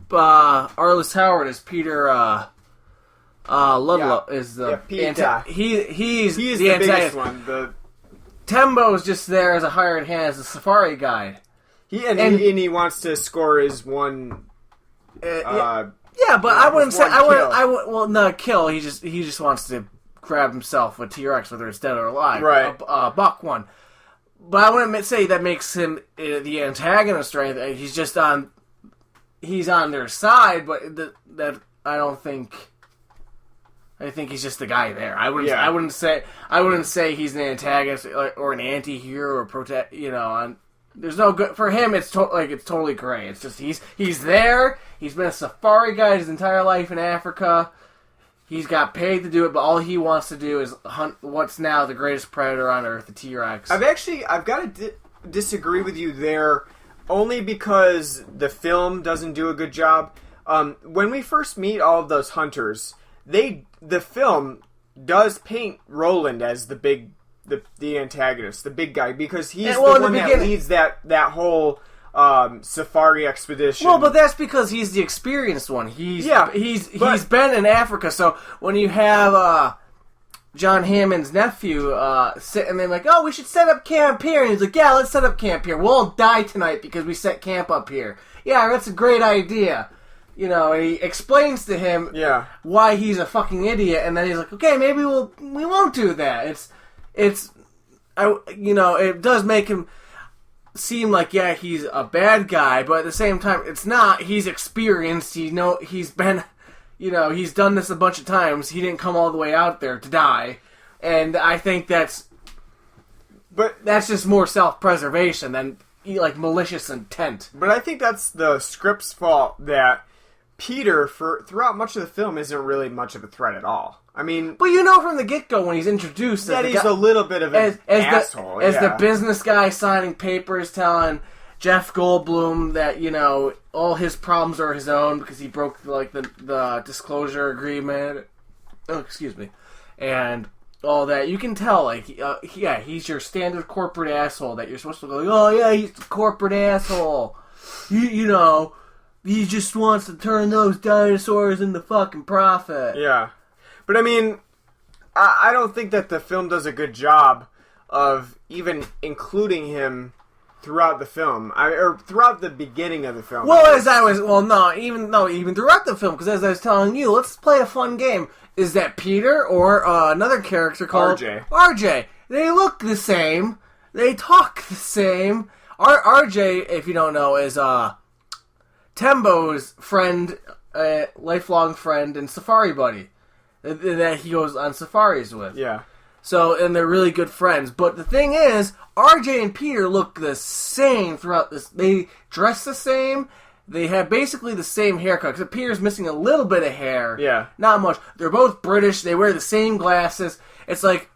Arliss Howard is Peter Ludlow is the he's the biggest one. Tembo's just there as a hired hand, as a safari guide. He wants to score his one. Yeah, but I wouldn't say not kill. He just wants to grab himself a T-Rex, whether it's dead or alive, right? A buck one. But I wouldn't say that makes him the antagonist or anything. He's on their side, but that I don't think. I think he's just the guy there. I wouldn't say he's an antagonist or an anti-hero or protect. You know, there's no good for him. It's totally gray. It's just he's there. He's been a safari guide his entire life in Africa. He's got paid to do it, but all he wants to do is hunt what's now the greatest predator on Earth, the T-Rex. I've got to disagree with you there, only because the film doesn't do a good job. When we first meet all of those hunters, the film does paint Roland as the antagonist, the big guy, because he's the one that leads that whole safari expedition. Well, but that's because he's the experienced one. He's been in Africa, so when you have John Hammond's nephew sitting there like, oh, we should set up camp here, and he's like, yeah, let's set up camp here. We'll all die tonight because we set camp up here. Yeah, that's a great idea. You know, and he explains to him why he's a fucking idiot, and then he's like, okay, maybe we won't do that. It does make him seem like, he's a bad guy, but at the same time, it's not. He's experienced. He's been, he's done this a bunch of times. He didn't come all the way out there to die, and I think that's just more self-preservation than malicious intent. But I think that's the script's fault that Peter, throughout much of the film, isn't really much of a threat at all. I mean... But from the get-go when he's introduced... That he's a little bit of an asshole. As the business guy signing papers telling Jeff Goldblum that, all his problems are his own because he broke, the disclosure agreement. Oh, excuse me. And all that. You can tell, he's your standard corporate asshole that you're supposed to go, oh, yeah, he's the corporate asshole. he just wants to turn those dinosaurs into fucking profit. Yeah. But I mean, I don't think that the film does a good job of even including him throughout the film, or throughout the beginning of the film. Well, even throughout the film, because as I was telling you, let's play a fun game. Is that Peter or another character called RJ? RJ. They look the same. They talk the same. RJ, if you don't know, is Tembo's friend, lifelong friend and safari buddy that he goes on safaris with. Yeah. So, and they're really good friends. But the thing is, RJ and Peter look the same throughout this. They dress the same. They have basically the same haircut, except Peter's missing a little bit of hair. Yeah. Not much. They're both British. They wear the same glasses. It's like,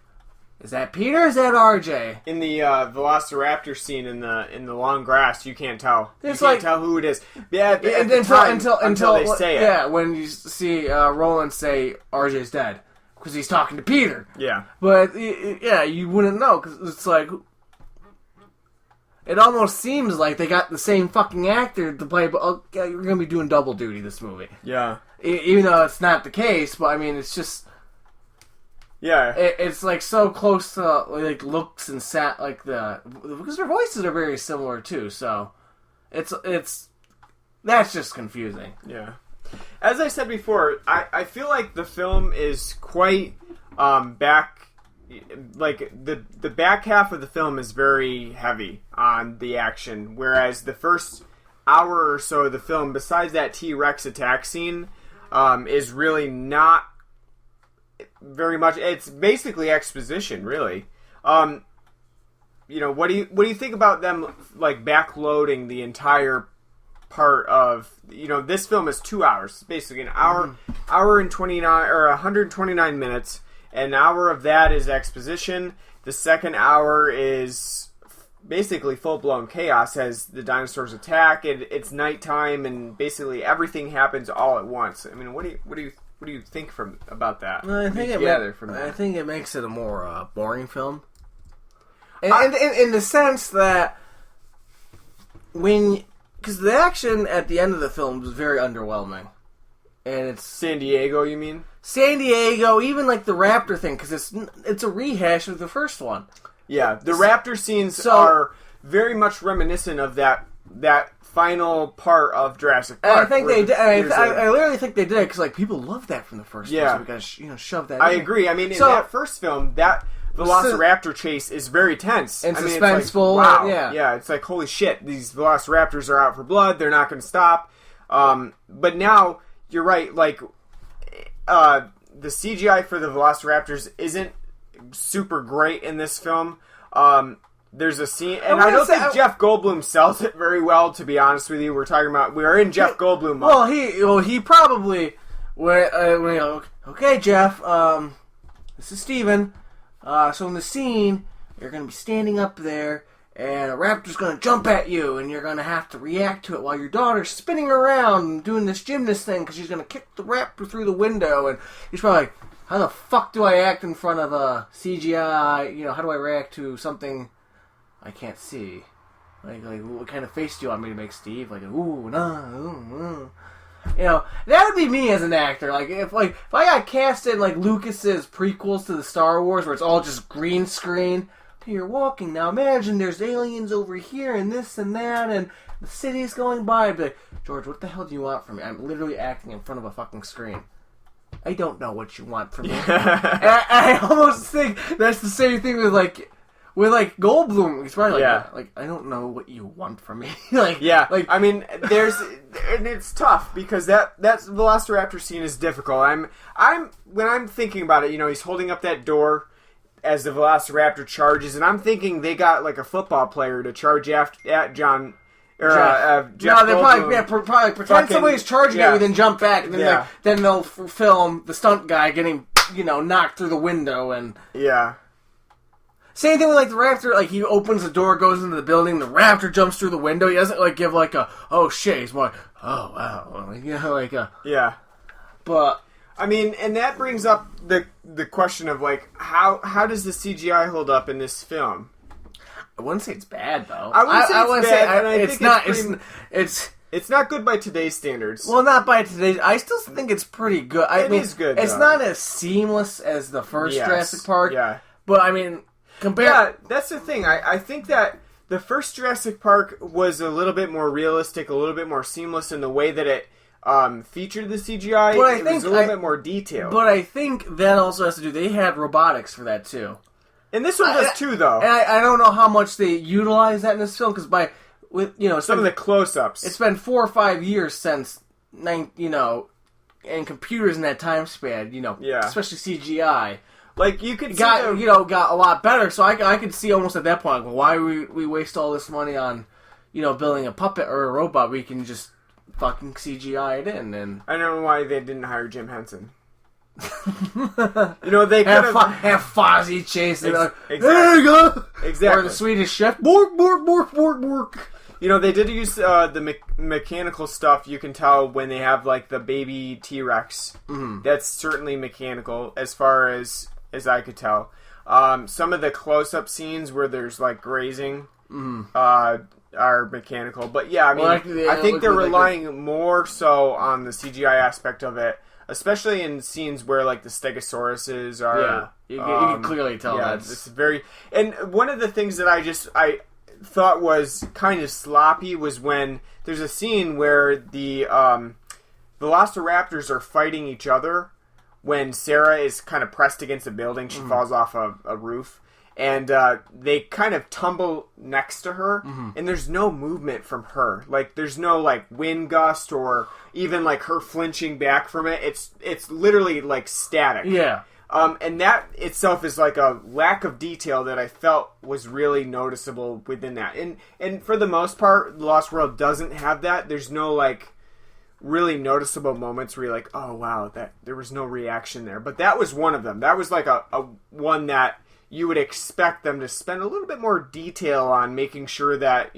is that Peter or is that RJ? In the Velociraptor scene in the long grass, you can't tell. It's you can't like, tell who it is. Yeah, until they say it. Yeah, when you see Roland say RJ's dead. Because he's talking to Peter. Yeah. But, yeah, you wouldn't know, because it's like... It almost seems like they got the same fucking actor to play, but you're going to be doing double duty this movie. Yeah. Even though it's not the case, but I mean, it's just... Yeah. It's like so close to, like, looks and like the... Because their voices are very similar, too, so... It's... That's just confusing. Yeah. As I said before, I feel like the film is quite back... Like, the back half of the film is very heavy on the action, whereas the first hour or so of the film, besides that T-Rex attack scene, is really not very much... It's basically exposition, really. You know, what do you think about them, like, backloading the entire part of... You know, this film is 2 hours. Basically an hour and 29... Or 129 minutes. An hour of that is exposition. The second hour is basically full-blown chaos as the dinosaurs attack. It's nighttime, and basically everything happens all at once. I mean, what do you think about that? I think it makes it a more boring film. In the sense that because the action at the end of the film was very underwhelming, and it's San Diego, you mean? San Diego, even like the raptor thing, because it's a rehash of the first one. Yeah, the raptor scenes are very much reminiscent of that final part of Jurassic Park. I think they did. I literally think they did because like people love that from the first one. So we gotta shove that. I agree. I mean, in that first film, that Velociraptor chase is very tense and suspenseful. It's like, wow, yeah, it's like holy shit. These Velociraptors are out for blood. They're not going to stop. But now you're right. Like. The CGI for the Velociraptors isn't super great in this film. There's a scene, and I don't think Jeff Goldblum sells it very well, to be honest with you. We are in Jeff Goldblum Month. He probably went, okay, Jeff, this is Steven. So in the scene, you're going to be standing up there, and a raptor's going to jump at you, and you're going to have to react to it while your daughter's spinning around and doing this gymnast thing because she's going to kick the raptor through the window. And he's probably like, how the fuck do I act in front of a CGI? You know, how do I react to something I can't see? Like what kind of face do you want me to make, Steve? Like, ooh, nah, ooh. You know, that would be me as an actor. Like, if I got cast in, like, Lucas's prequels to the Star Wars where it's all just green screen... You're walking now. Imagine there's aliens over here and this and that, and the city's going by. I'd be like, George, what the hell do you want from me? I'm literally acting in front of a fucking screen. I don't know what you want from me. I almost think that's the same thing with Goldblum. He's probably like, I don't know what you want from me. I mean, and it's tough because that Velociraptor scene is difficult. When I'm thinking about it, you know, he's holding up that door as the Velociraptor charges, and I'm thinking they got like a football player to charge at John or Jeff. No, they probably pretend somebody's charging at you, then jump back, and then they'll film the stunt guy getting knocked through the window, and same thing with like the raptor. Like he opens the door, goes into the building, the raptor jumps through the window. He doesn't like give like a oh shit. He's more like oh wow, but. I mean, and that brings up the question of like how does the CGI hold up in this film? I wouldn't say it's bad though. I wouldn't say it's bad. It's not. It's not good by today's standards. Well, not by today's. I still think it's pretty good. I mean, is good. It's though. not as seamless as the first Jurassic Park. Yeah. But I mean, Yeah, that's the thing. I think that the first Jurassic Park was a little bit more realistic, a little bit more seamless in the way that it featured the CGI. But I it think was a little bit more detailed. But I think that also has to do. They had robotics for that too. And this one does too, though. And I don't know how much they utilize that in this film because some of the close-ups. It's been 4 or 5 years since and computers in that time span. Especially CGI. Like you could got a lot better. So I could see almost at that point, well, why we waste all this money on building a puppet or a robot? We can just fucking CGI it in. And I don't know why they didn't hire Jim Henson. They could have Fozzie chasing. Exactly. There you go. Exactly. Or the Swedish chef. Bork, bork, bork, bork, bork. They did use the mechanical stuff. You can tell when they have like the baby T-Rex. Mm-hmm. That's certainly mechanical, as far as I could tell. Some of the close-up scenes where there's like grazing are mechanical, but yeah, I think they're relying more so on the CGI aspect of it. Especially in scenes where, like, the Stegosauruses are... Yeah, you can clearly tell that. It's very... And one of the things that I thought was kind of sloppy was when there's a scene where the Velociraptors are fighting each other when Sarah is kind of pressed against a building. She falls off a roof. And they kind of tumble next to her, and there's no movement from her. Like, there's no, like, wind gust or even, like, her flinching back from it. It's literally, like, static. Yeah. And that itself is, like, a lack of detail that I felt was really noticeable within that. And for the most part, Lost World doesn't have that. There's no, like, really noticeable moments where you're like, oh, wow, that there was no reaction there. But that was one of them. That was, like, a one that... you would expect them to spend a little bit more detail on making sure that,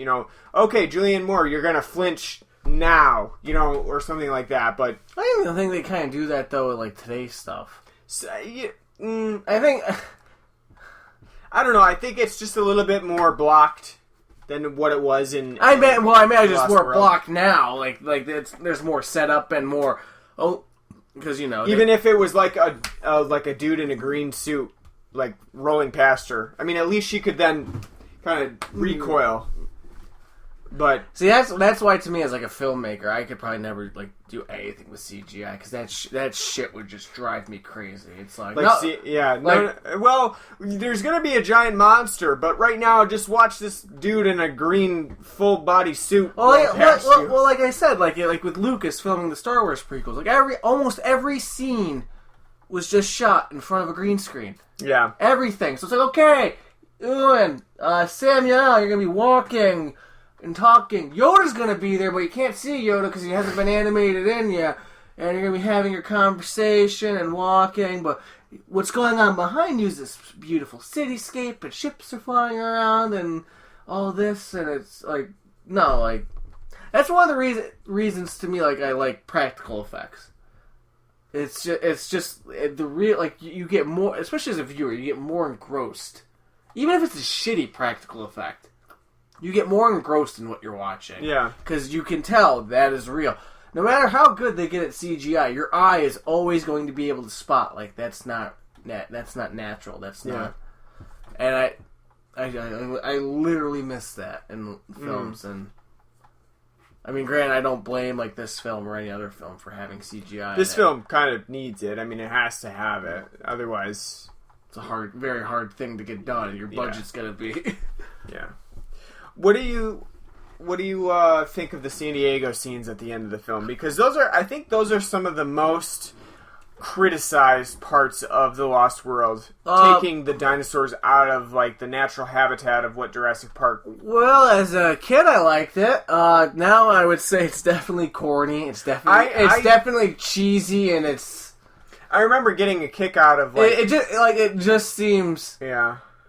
okay, Julianne Moore, you're going to flinch now, or something like that. But I don't even think they kind of do that, though, with, like, today's stuff. So, I think... I don't know. I think it's just a little bit more blocked than what it was in... I just more World. blocked now. Like there's more setup and more... Oh, because, Even if it was like a dude in a green suit, like rolling past her. I mean, at least she could then kind of recoil. But see, that's why to me as like a filmmaker, I could probably never like do anything with CGI because that shit would just drive me crazy. It's like well, there's gonna be a giant monster, but right now just watch this dude in a green full body suit. Well, like I said, like with Lucas filming the Star Wars prequels, like almost every scene was just shot in front of a green screen. Yeah, everything. So it's like, okay, Ewan, Samuel, you're gonna be walking and talking. Yoda's gonna be there, but you can't see Yoda because he hasn't been animated in yet. And you're gonna be having your conversation and walking, but what's going on behind you is this beautiful cityscape, and ships are flying around, and all this, and it's like, no, like, that's one of the reasons to me, like, I like practical effects. It's just the real, like, you get more, especially as a viewer, you get more engrossed. Even if it's a shitty practical effect, you get more engrossed in what you're watching. Yeah. Because you can tell that is real. No matter how good they get at CGI, your eye is always going to be able to spot, like, that's not natural. That's not. And I literally miss that in films. And I mean, granted, I don't blame, like, this film or any other film for having CGI. This film kind of needs it. I mean, it has to have it. Otherwise, it's a very hard thing to get done. Your budget's going to be... Yeah. What do you think of the San Diego scenes at the end of the film? Because I think those are some of the most criticized parts of the Lost World, taking the dinosaurs out of like the natural habitat of what Jurassic Park. Well, as a kid, I liked it. Now I would say it's definitely corny. It's definitely cheesy, and it's. I remember getting a kick out of like it just seems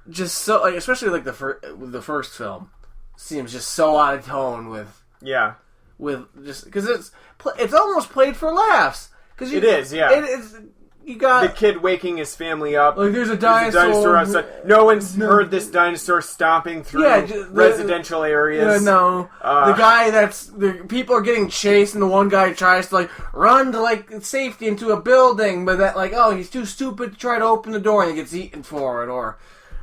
just so like, especially like the first film seems just so out of tone with just because it's almost played for laughs. It is. you got the kid waking his family up. Like there's a dinosaur outside. No one's heard this dinosaur stomping through residential areas. The guy the people are getting chased, and the one guy tries to like run to like safety into a building, but that like he's too stupid to try to open the door and he gets eaten for it, or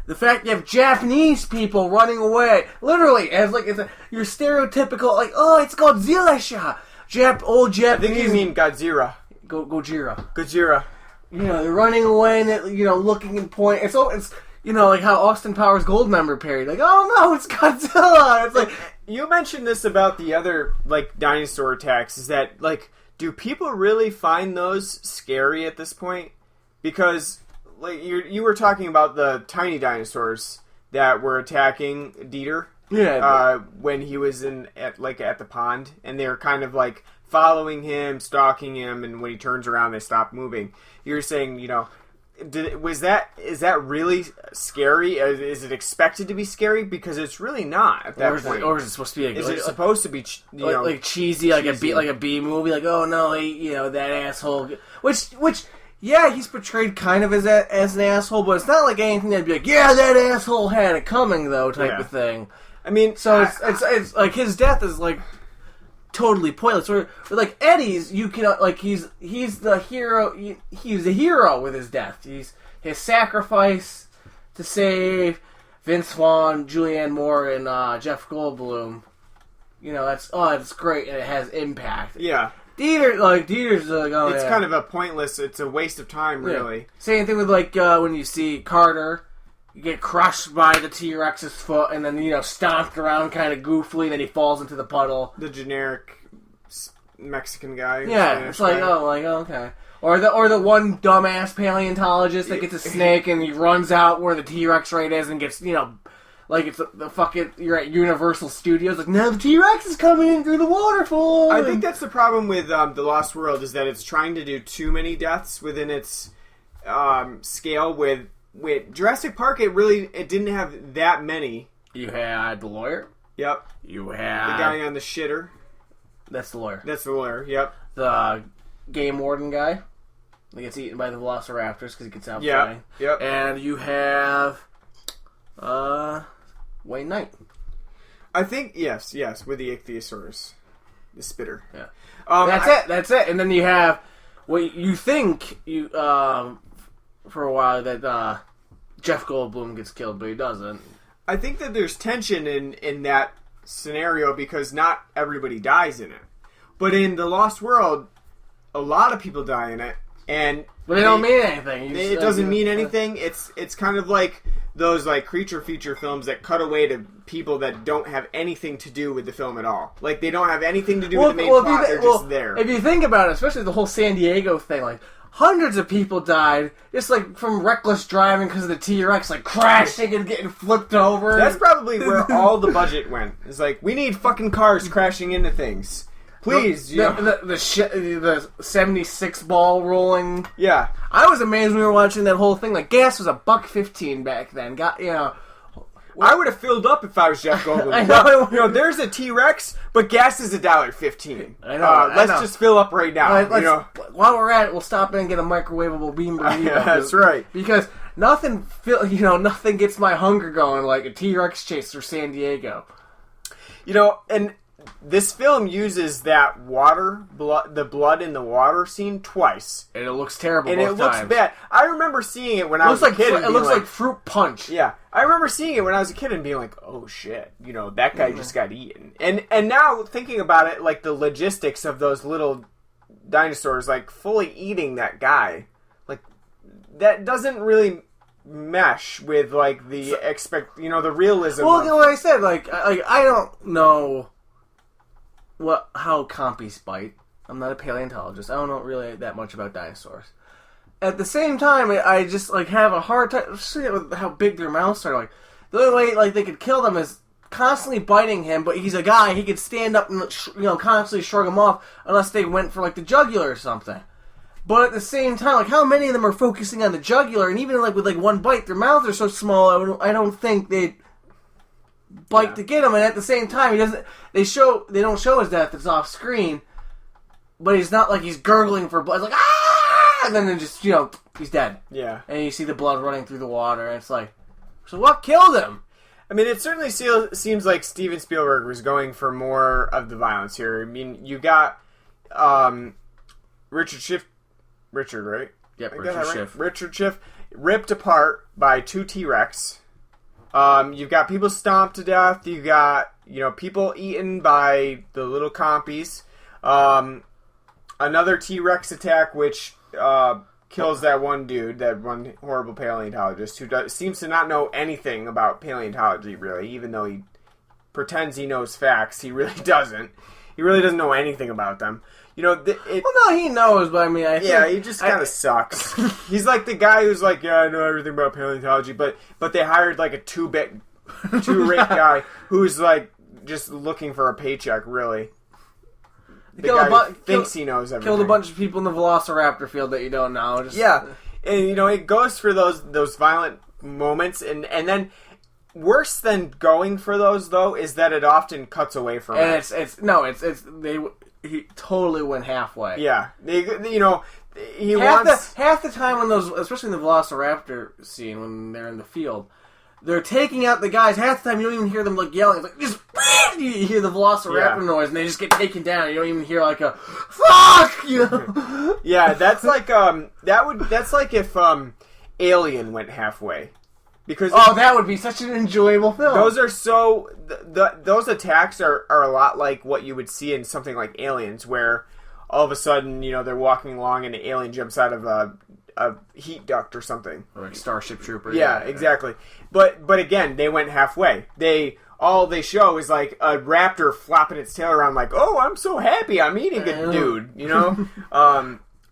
the fact you have Japanese people running away, literally as like your stereotypical like it's Godzilla shot. Old Japanese. I think you mean Godzilla. Gojira. You know, they're running away and, looking and pointing. It's like how Austin Powers Goldmember parried. Like, oh no, it's Godzilla! It's like... You mentioned this about the other, like, dinosaur attacks. Is that, like, do people really find those scary at this point? Because, like, you were talking about the tiny dinosaurs that were attacking Dieter. Yeah. When he was at the pond. And they were kind of, like, following him, stalking him, and when he turns around, they stop moving. You're saying, is that really scary? Is it expected to be scary? Because it's really not at that point. Or is it supposed to be? Is it supposed to be, like cheesy, like a B movie? Like, oh no, that asshole. Which, yeah, he's portrayed kind of as an asshole, but it's not like anything that'd be like, yeah, that asshole had it coming though, type of thing. I mean, so it's like his death is like totally pointless. Or like Eddie's, you can like he's the hero. He's a hero with his death. He's his sacrifice to save Vince Vaughn, Julianne Moore, and Jeff Goldblum. It's great and it has impact. Yeah. Dieter's like, it's kind of a pointless. It's a waste of time, really. Yeah. Same thing with like when you see Carter. You get crushed by the T-Rex's foot, and then, stomped around kind of goofily, and then he falls into the puddle. The generic Mexican guy. Yeah, it's like, okay. Or the one dumbass paleontologist that gets a snake, and he runs out where the T-Rex right is, and gets, like it's the fucking, you're at Universal Studios, like, now the T-Rex is coming in through the waterfall! I think that's the problem with The Lost World, is that it's trying to do too many deaths within its scale with Jurassic Park, it didn't have that many. You had the lawyer. Yep. You had the guy on the shitter. That's the lawyer. That's the lawyer. Yep. The game warden guy. He gets eaten by the velociraptors because he gets out flying. Yep. And you have Wayne Knight. I think yes, with the ichthyosaurus, the spitter. Yeah. That's it. And then you have what you think for a while that Jeff Goldblum gets killed, but he doesn't. I think that there's tension in that scenario because not everybody dies in it. But in The Lost World, a lot of people die in it, but they don't mean anything. It doesn't mean anything. It's kind of like those like creature feature films that cut away to people that don't have anything to do with the film at all. Like they don't have anything to do with the main plot. They're just there. If you think about it, especially the whole San Diego thing, like. Hundreds of people died just like from reckless driving because of the T-Rex like crashing and getting flipped over. That's probably where all the budget went. It's like we need fucking cars crashing into things, please. The 76 ball rolling. Yeah, I was amazed when we were watching that whole thing. Like gas was $1.15 back then. I would have filled up if I was Jeff Goldblum. I know. There's a T-Rex, but gas is $1.15. I know. Let's just fill up right now. While we're at it, we'll stop in and get a microwavable bean burrito. That's right. Because nothing gets my hunger going like a T-Rex chase through San Diego. And this film uses that the blood in the water scene twice. And it looks terrible and both times. Looks bad. I remember seeing it when I was a kid. It looks like fruit punch. Yeah. I remember seeing it when I was a kid and being like, oh shit, that guy just got eaten. And now thinking about it, like the logistics of those little dinosaurs, like fully eating that guy, like that doesn't really mesh with like the the realism. Well, like I said, like I don't know how compies bite. I'm not a paleontologist. I don't know really that much about dinosaurs. At the same time, I just like have a hard time seeing with how big their mouths are. Like the only way like they could kill them is constantly biting him. But he's a guy; he could stand up and constantly shrug him off unless they went for like the jugular or something. But at the same time, like how many of them are focusing on the jugular? And even like with like one bite, their mouths are so small. I don't think they'd bite to get him. And at the same time, he doesn't. They don't show his death. It's off screen. But he's not like he's gurgling for blood. It's like and then it just, he's dead. Yeah. And you see the blood running through the water, and it's like, so what killed him? I mean, it certainly seems like Steven Spielberg was going for more of the violence here. I mean, you got Richard Schiff, right? Yep, Richard Schiff ripped apart by 2 T-Rex. You've got people stomped to death. You got, people eaten by the little compies. Another T-Rex attack, which kills that one dude, that one horrible paleontologist who seems to not know anything about paleontology, really, even though he pretends he knows facts. He really doesn't. He really doesn't know anything about them. Well, no, he knows, but I mean, I think... he just kind of sucks. He's like the guy who's like, yeah, I know everything about paleontology, but they hired like a 2-rate guy who's like just looking for a paycheck, really. The guy who thinks he knows everything. Killed a bunch of people in the Velociraptor field that you don't know. And it goes for those violent moments, and then worse than going for those though is that it often cuts away from it. And he totally went halfway. Yeah, half the time when those, especially in the Velociraptor scene when they're in the field. They're taking out the guys. Half the time, you don't even hear them like yelling. It's like just you hear the Velociraptor noise, and they just get taken down. You don't even hear like a fuck. Yeah, that's like that's like if Alien went halfway, because that would be such an enjoyable film. Those are so those attacks are a lot like what you would see in something like Aliens, where all of a sudden they're walking along and an alien jumps out of a heat duct or something, or like Starship Trooper. Yeah, exactly. But again, they went halfway. All they show is like a raptor flopping its tail around, like, "Oh, I'm so happy, I'm eating a dude,"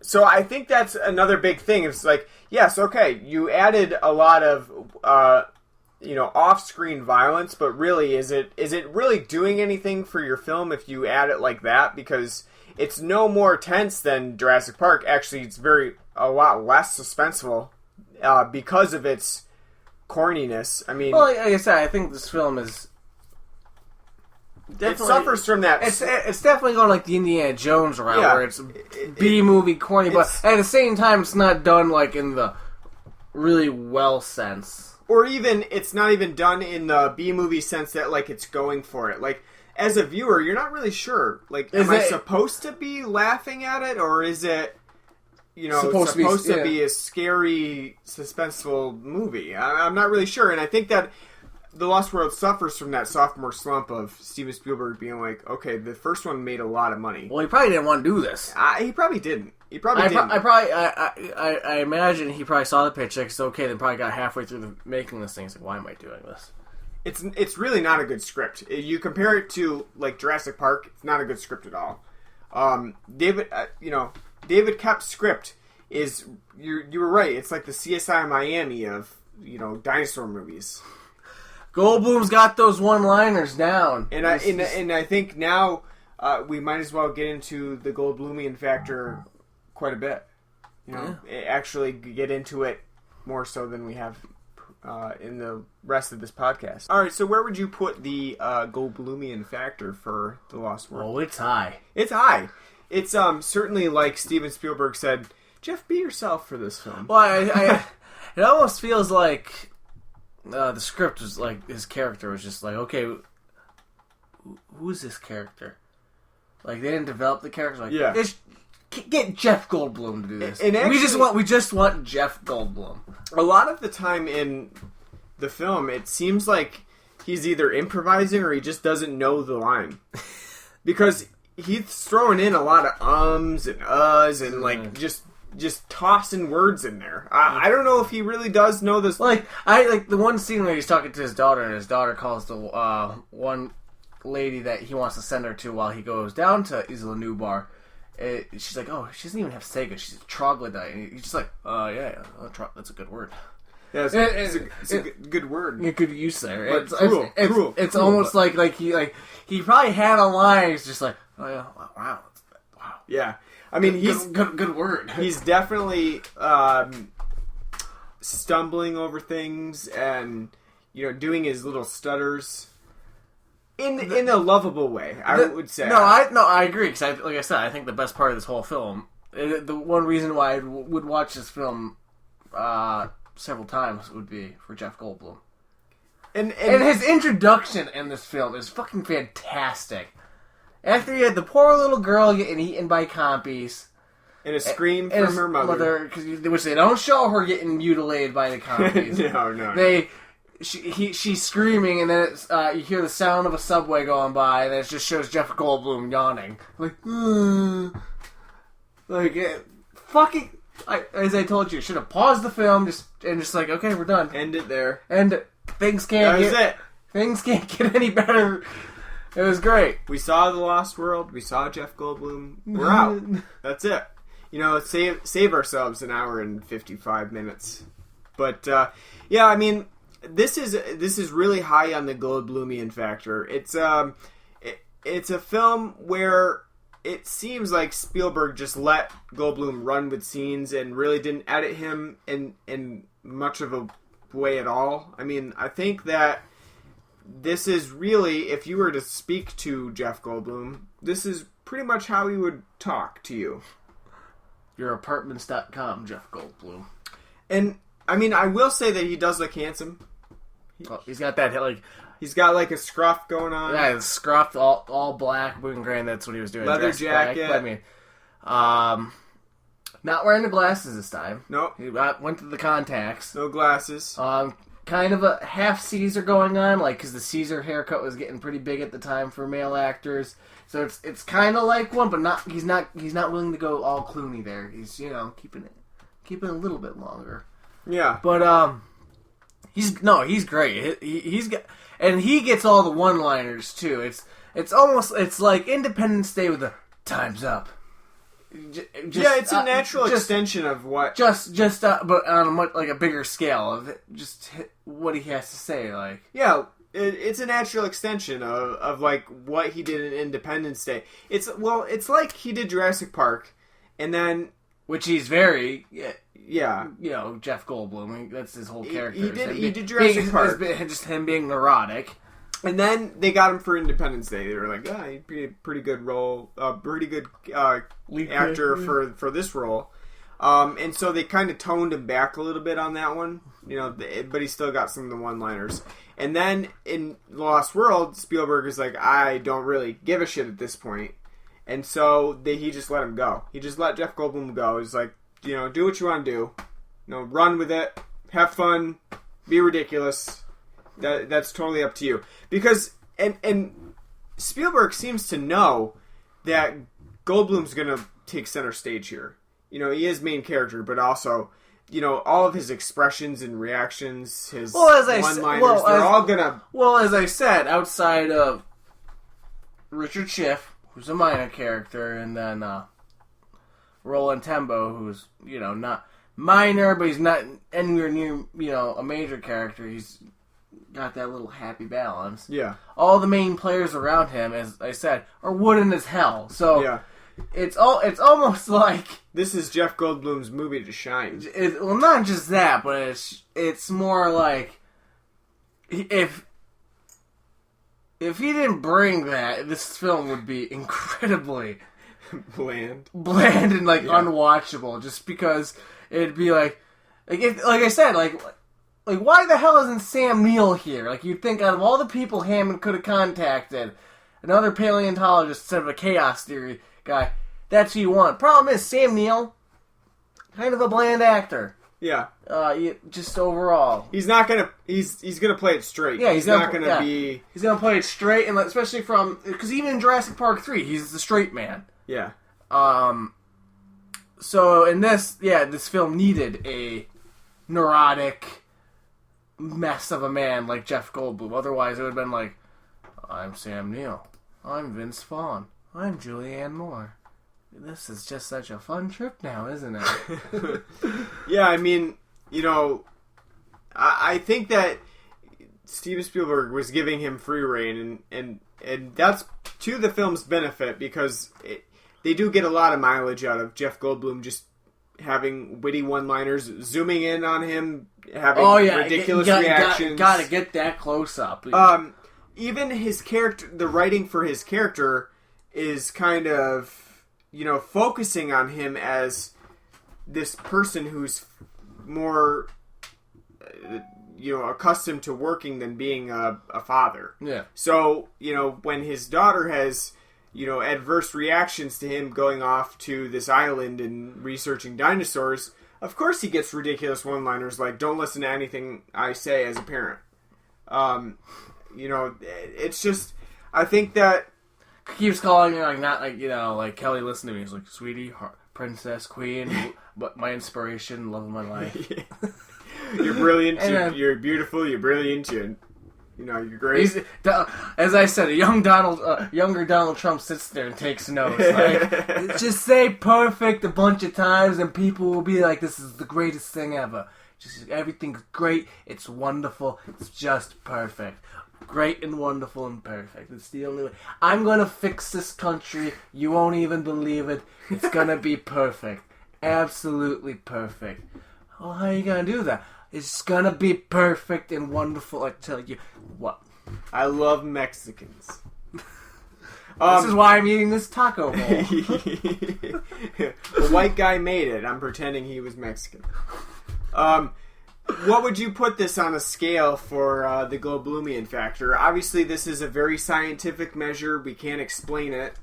So I think that's another big thing. It's like, yes, okay, you added a lot of off-screen violence, but really, is it really doing anything for your film if you add it like that? Because it's no more tense than Jurassic Park. Actually, it's a lot less suspenseful because of its corniness. I mean, well, like I said, I think this film is it suffers from that. It's definitely going like the Indiana Jones route, where it's B-movie corny, but at the same time, it's not done like in the really well sense. Or even, it's not even done in the B-movie sense that like it's going for it. Like, as a viewer, you're not really sure. Like, am I supposed to be laughing at it, or is it supposed to be a scary, suspenseful movie? I'm not really sure, and I think that The Lost World suffers from that sophomore slump of Steven Spielberg being like, okay, the first one made a lot of money. Well, he probably didn't want to do this. He probably didn't. I imagine he probably saw the pitch, like, okay, then probably got halfway through making this thing. He's like, why am I doing this? It's really not a good script. You compare it to like Jurassic Park, it's not a good script at all. David Koepp's script is you were right. It's like the CSI Miami of dinosaur movies. Goldblum's got those one-liners down, and I think now we might as well get into the Goldblumian Factor quite a bit. Actually get into it more so than we have in the rest of this podcast. All right, so where would you put the Goldblumian Factor for The Lost World? Oh, it's high. It's high. It's certainly, like Steven Spielberg said, Jeff, be yourself for this film. Well, it almost feels like the script was like, his character was just like, okay, who's this character? Like, they didn't develop the character. Like, get Jeff Goldblum to do this. And actually, we just want Jeff Goldblum. A lot of the time in the film, it seems like he's either improvising or he just doesn't know the line. Because he's throwing in a lot of ums and uhs and like just tossing words in there. I don't know if he really does know this. Like the one scene where he's talking to his daughter, and his daughter calls the one lady that he wants to send her to while he goes down to Isla Nublar. She's like, oh, she doesn't even have Sega. She's a troglodyte. And he's just like, that's a good word. Yeah, it's a good word. Good use there. It's cruel, almost like he probably had a line. He's just like, oh yeah, wow. Yeah, I mean, he's good word. He's definitely stumbling over things and doing his little stutters in a lovable way. I would say. I agree, because like I said, I think the best part of this whole film The one reason why I would watch this film several times would be for Jeff Goldblum. And his introduction in this film is fucking fantastic. After you had the poor little girl getting eaten by compies. And a scream from her mother. Which they don't show her getting mutilated by the compies. No. She's screaming, and then it's, you hear the sound of a subway going by, and then it just shows Jeff Goldblum yawning. As I told you, should have paused the film, just like, okay, we're done. End it there. Things can't get any better. It was great. We saw The Lost World. We saw Jeff Goldblum. We're out. That's it. Save ourselves an hour and 55 minutes. But yeah, I mean, this is really high on the Goldblumian Factor. It's a film where it seems like Spielberg just let Goldblum run with scenes and really didn't edit him in much of a way at all. I mean, I think that this is really, if you were to speak to Jeff Goldblum, this is pretty much how he would talk to you. Yourapartments.com, Jeff Goldblum. And, I mean, I will say that he does look handsome. He's got that, like... He's got, like, a scruff going on. Yeah, the scruff, all black, blue and gray, and that's what he was doing. Leather jacket. I mean, not wearing the glasses this time. Nope. He went to the contacts. No glasses. Kind of a half Caesar going on, like, because the Caesar haircut was getting pretty big at the time for male actors. So it's kind of like one, but he's not willing to go all Clooney there. He's keeping it a little bit longer. Yeah, but he's great. He gets all the one-liners too. It's like Independence Day with the "Time's up." It's a natural extension of what but on a much, like a bigger scale of just what he has to say. Like, yeah. It's a natural extension of like what he did in Independence Day. It's like he did Jurassic Park, and then which he's very yeah. Jeff Goldblum. That's his whole character. He did Jurassic Park. Just him being neurotic, and then they got him for Independence Day. They were like, he'd be a pretty good role, pretty good actor for this role. And so they kind of toned him back a little bit on that one, but he still got some of the one-liners. And then in The Lost World, Spielberg is like, I don't really give a shit at this point. And so he just let him go. He just let Jeff Goldblum go. He's like, do what you want to do. Run with it. Have fun. Be ridiculous. That's totally up to you. Because, and Spielberg seems to know that Goldblum's going to take center stage here. He is main character, but also... all of his expressions and reactions, his one-liners, they're all gonna... Well, as I said, outside of Richard Schiff, who's a minor character, and then Roland Tembo, who's, not minor, but he's not anywhere near, a major character. He's got that little happy balance. Yeah. All the main players around him, as I said, are wooden as hell. So... Yeah. It's almost like this is Jeff Goldblum's movie to shine. Well, not just that, but it's more like if he didn't bring that, this film would be incredibly bland and unwatchable. Just because it'd be like I said, like why the hell isn't Sam Neill here? Like you'd think out of all the people Hammond could have contacted, another paleontologist instead of a chaos theory guy. That's who you want. Problem is, Sam Neill, kind of a bland actor. Yeah. Just overall, he's not gonna. He's gonna play it straight. Yeah, he's not gonna be. He's gonna play it straight, and especially because even in Jurassic Park 3, he's the straight man. Yeah. So in this film needed a neurotic mess of a man like Jeff Goldblum. Otherwise, it would have been like, I'm Sam Neill. I'm Vince Vaughn. I'm Julianne Moore. This is just such a fun trip now, isn't it? Yeah, I mean, I think that Steven Spielberg was giving him free rein, and that's to the film's benefit because they do get a lot of mileage out of Jeff Goldblum just having witty one-liners, zooming in on him, having ridiculous reactions. Gotta get that close up. Even his character, the writing for his character is kind of, focusing on him as this person who's more, accustomed to working than being a father. Yeah. So, when his daughter has, adverse reactions to him going off to this island and researching dinosaurs, of course he gets ridiculous one-liners like, don't listen to anything I say as a parent. It's just, I think that... Keeps calling her, like, not like, like, Kelly, listen to me. He's like, sweetie, princess, queen, but my inspiration, love of my life. You're brilliant, you're beautiful, you're brilliant, you're great. As I said, younger Donald Trump sits there and takes notes. Like, just say perfect a bunch of times and people will be like, this is the greatest thing ever. Just everything's great, it's wonderful, it's just perfect. Great and wonderful and perfect. It's the only way. I'm gonna fix this country, you won't even believe it. It's gonna be perfect. Absolutely perfect. Well, how are you gonna do that? It's gonna be perfect and wonderful. I tell you what. I love Mexicans. This is why I'm eating this taco bowl. The white guy made it. I'm pretending he was Mexican. What would you put this on a scale for the Goldblumian Factor? Obviously, this is a very scientific measure. We can't explain it.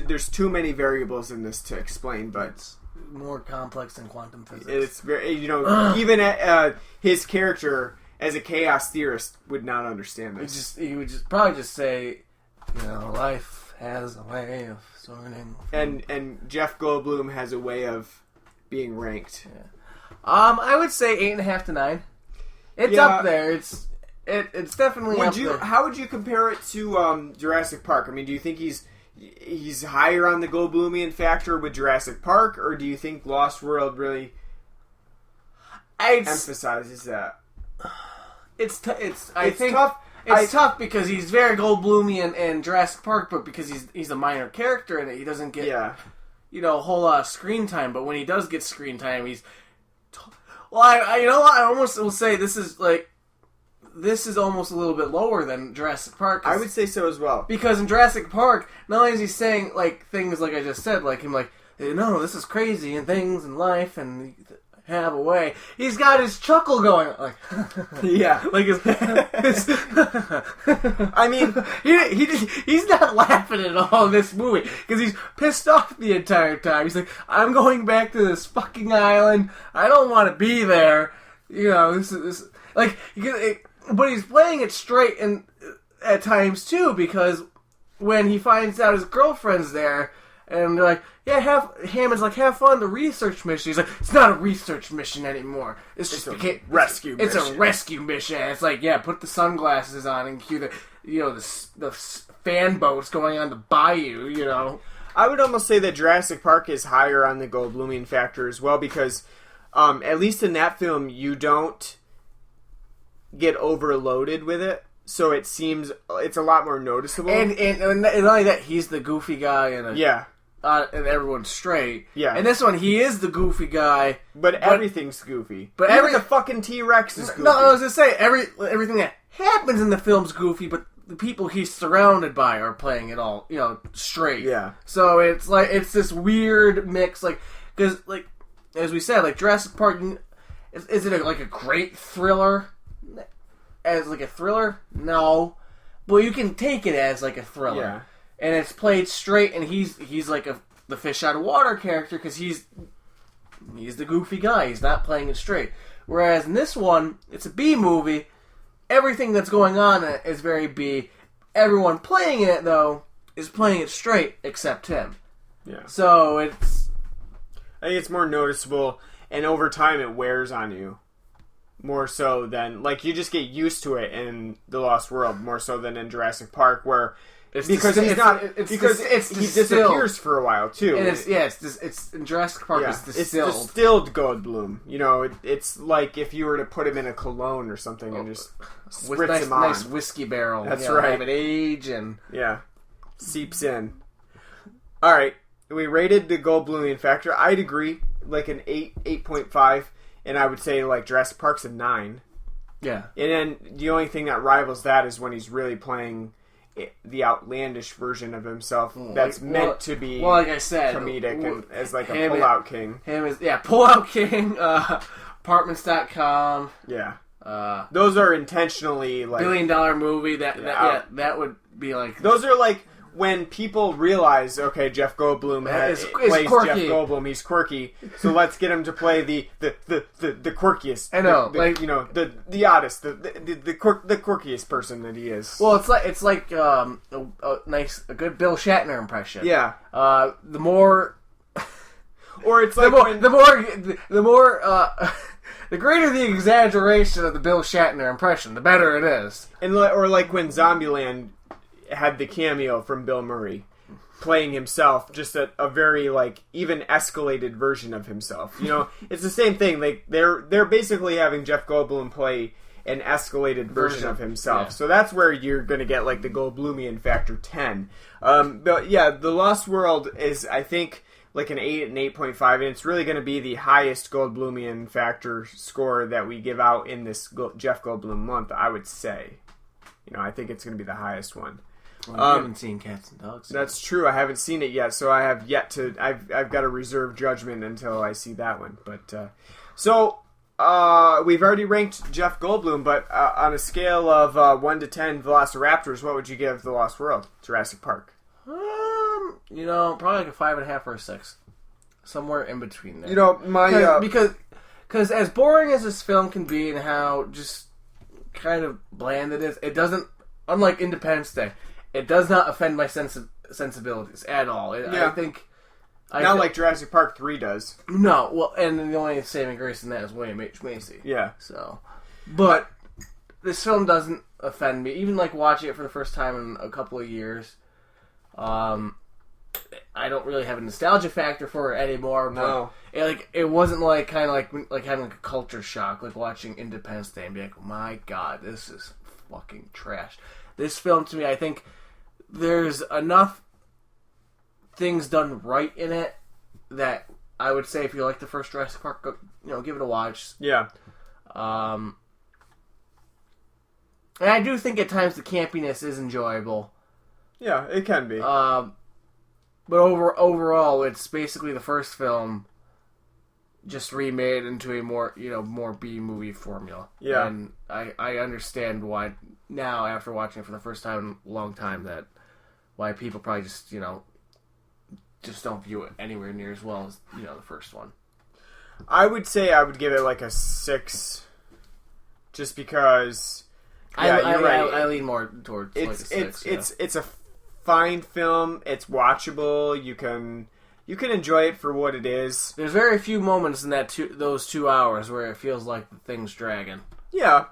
There's too many variables in this to explain, but... It's more complex than quantum physics. It's very, even his character as a chaos theorist would not understand this. He would probably just say, life has a way of sorting. And Jeff Goldblum has a way of being ranked. Yeah. I would say 8.5 to 9. It's up there. It's definitely up there. How would you compare it to Jurassic Park? I mean, do you think he's higher on the Goldblumian Factor with Jurassic Park, or do you think Lost World really emphasizes that? It's tough. It's tough because he's very Goldblumian in Jurassic Park, but because he's a minor character in it, he doesn't get a whole lot of screen time. But when he does get screen time, he's I almost will say this is almost a little bit lower than Jurassic Park. I would say so as well. Because in Jurassic Park, not only is he saying like things like I just said, like him like, this is crazy and things in life and have a way. He's got his chuckle going like yeah, like his I mean, he's not laughing at all in this movie because he's pissed off the entire time. He's like, I'm going back to this fucking island. I don't want to be there. This is like, but he's playing it straight and at times too, because when he finds out his girlfriend's there and they're like, Hammond's like, have fun, the research mission. He's like, it's not a research mission anymore. It's a rescue mission. It's a rescue mission. It's like, put the sunglasses on and cue the fan boats going on the bayou, I would almost say that Jurassic Park is higher on the Goldblumian Factor as well, because at least in that film, you don't get overloaded with it. So it seems it's a lot more noticeable. And not only that, he's the goofy guy and and everyone's straight. Yeah. And this one, he is the goofy guy. But everything's goofy. But even the fucking T-Rex is goofy. No, I was going to say, everything that happens in the film's goofy, but the people he's surrounded by are playing it all, straight. Yeah. So it's like, it's this weird mix, because, as we said, Jurassic Park, is it a great thriller? As a thriller? No. But you can take it as a thriller. Yeah. And it's played straight, and he's like the fish out of water character because he's the goofy guy. He's not playing it straight. Whereas in this one, it's a B movie. Everything that's going on in it is very B. Everyone playing it, though, is playing it straight except him. Yeah. So I think it's more noticeable, and over time it wears on you. More so than, you just get used to it in The Lost World, more so than in Jurassic Park, where he disappears for a while too. And it's in Jurassic Park. It's distilled. It's distilled Goldblum. It's like if you were to put him in a cologne or something and just spritz him on. Nice whiskey barrel. That's right. Have it age and seeps in. All right, we rated the Goldblumian Factor. I'd agree, an 8.5, and I would say Jurassic Park's a 9. Yeah. And then the only thing that rivals that is when he's really playing the outlandish version of himself that's meant to be like I said, comedic and as like a pullout king. Pullout king, apartments.com. Yeah. Those are intentionally like $1 billion movie that would be like those are like when people realize, okay, Jeff Goldblum plays quirky. Jeff Goldblum, he's quirky, so let's get him to play the quirkiest. I know, the oddest, the quirkiest person that he is. Well, it's like a good Bill Shatner impression. Yeah. The more, or it's like the greater the exaggeration of the Bill Shatner impression, the better it is. And or like when Zombieland had the cameo from Bill Murray playing himself, just a very like even escalated version of himself. It's the same thing. Like they're basically having Jeff Goldblum play an escalated version of himself. Yeah. So that's where you're going to get like the Goldblumian Factor 10. But yeah, The Lost World is, I think, like an 8 and 8.5, and it's really going to be the highest Goldblumian Factor score that we give out in this Jeff Goldblum month, I would say. I think it's going to be the highest one. Well, I haven't seen Cats and Dogs. That's true. I haven't seen it yet, so I have yet to. I've got to reserve judgment until I see that one. But we've already ranked Jeff Goldblum, but on a scale of 1 to 10 Velociraptors, what would you give The Lost World? Jurassic Park. Probably like a 5.5 or a 6, somewhere in between there. Because as boring as this film can be and how just kind of bland it is, it doesn't. Unlike Independence Day, it does not offend my sensibilities at all. I think not like Jurassic Park 3 does. No, well, and the only saving grace in that is William H. Macy. Yeah. So, but this film doesn't offend me. Even like watching it for the first time in a couple of years, I don't really have a nostalgia factor for it anymore. No. But it wasn't like kind of like having a culture shock, like watching Independence Day and be like, oh my God, this is fucking trash. This film, to me, I think there's enough things done right in it that I would say if you like the first Jurassic Park, go, give it a watch. Yeah. And I do think at times the campiness is enjoyable. Yeah, it can be. But overall, it's basically the first film just remade into a more B-movie formula. Yeah. And I understand why now, after watching it for the first time in a long time, that why people probably just don't view it anywhere near as well as, the first one. I would say I would give it like a 6, just because. Yeah, you're right. I lean more towards like a 6. It's a fine film. It's watchable. You can enjoy it for what it is. There's very few moments in those 2 hours where it feels like the thing's dragging. Yeah,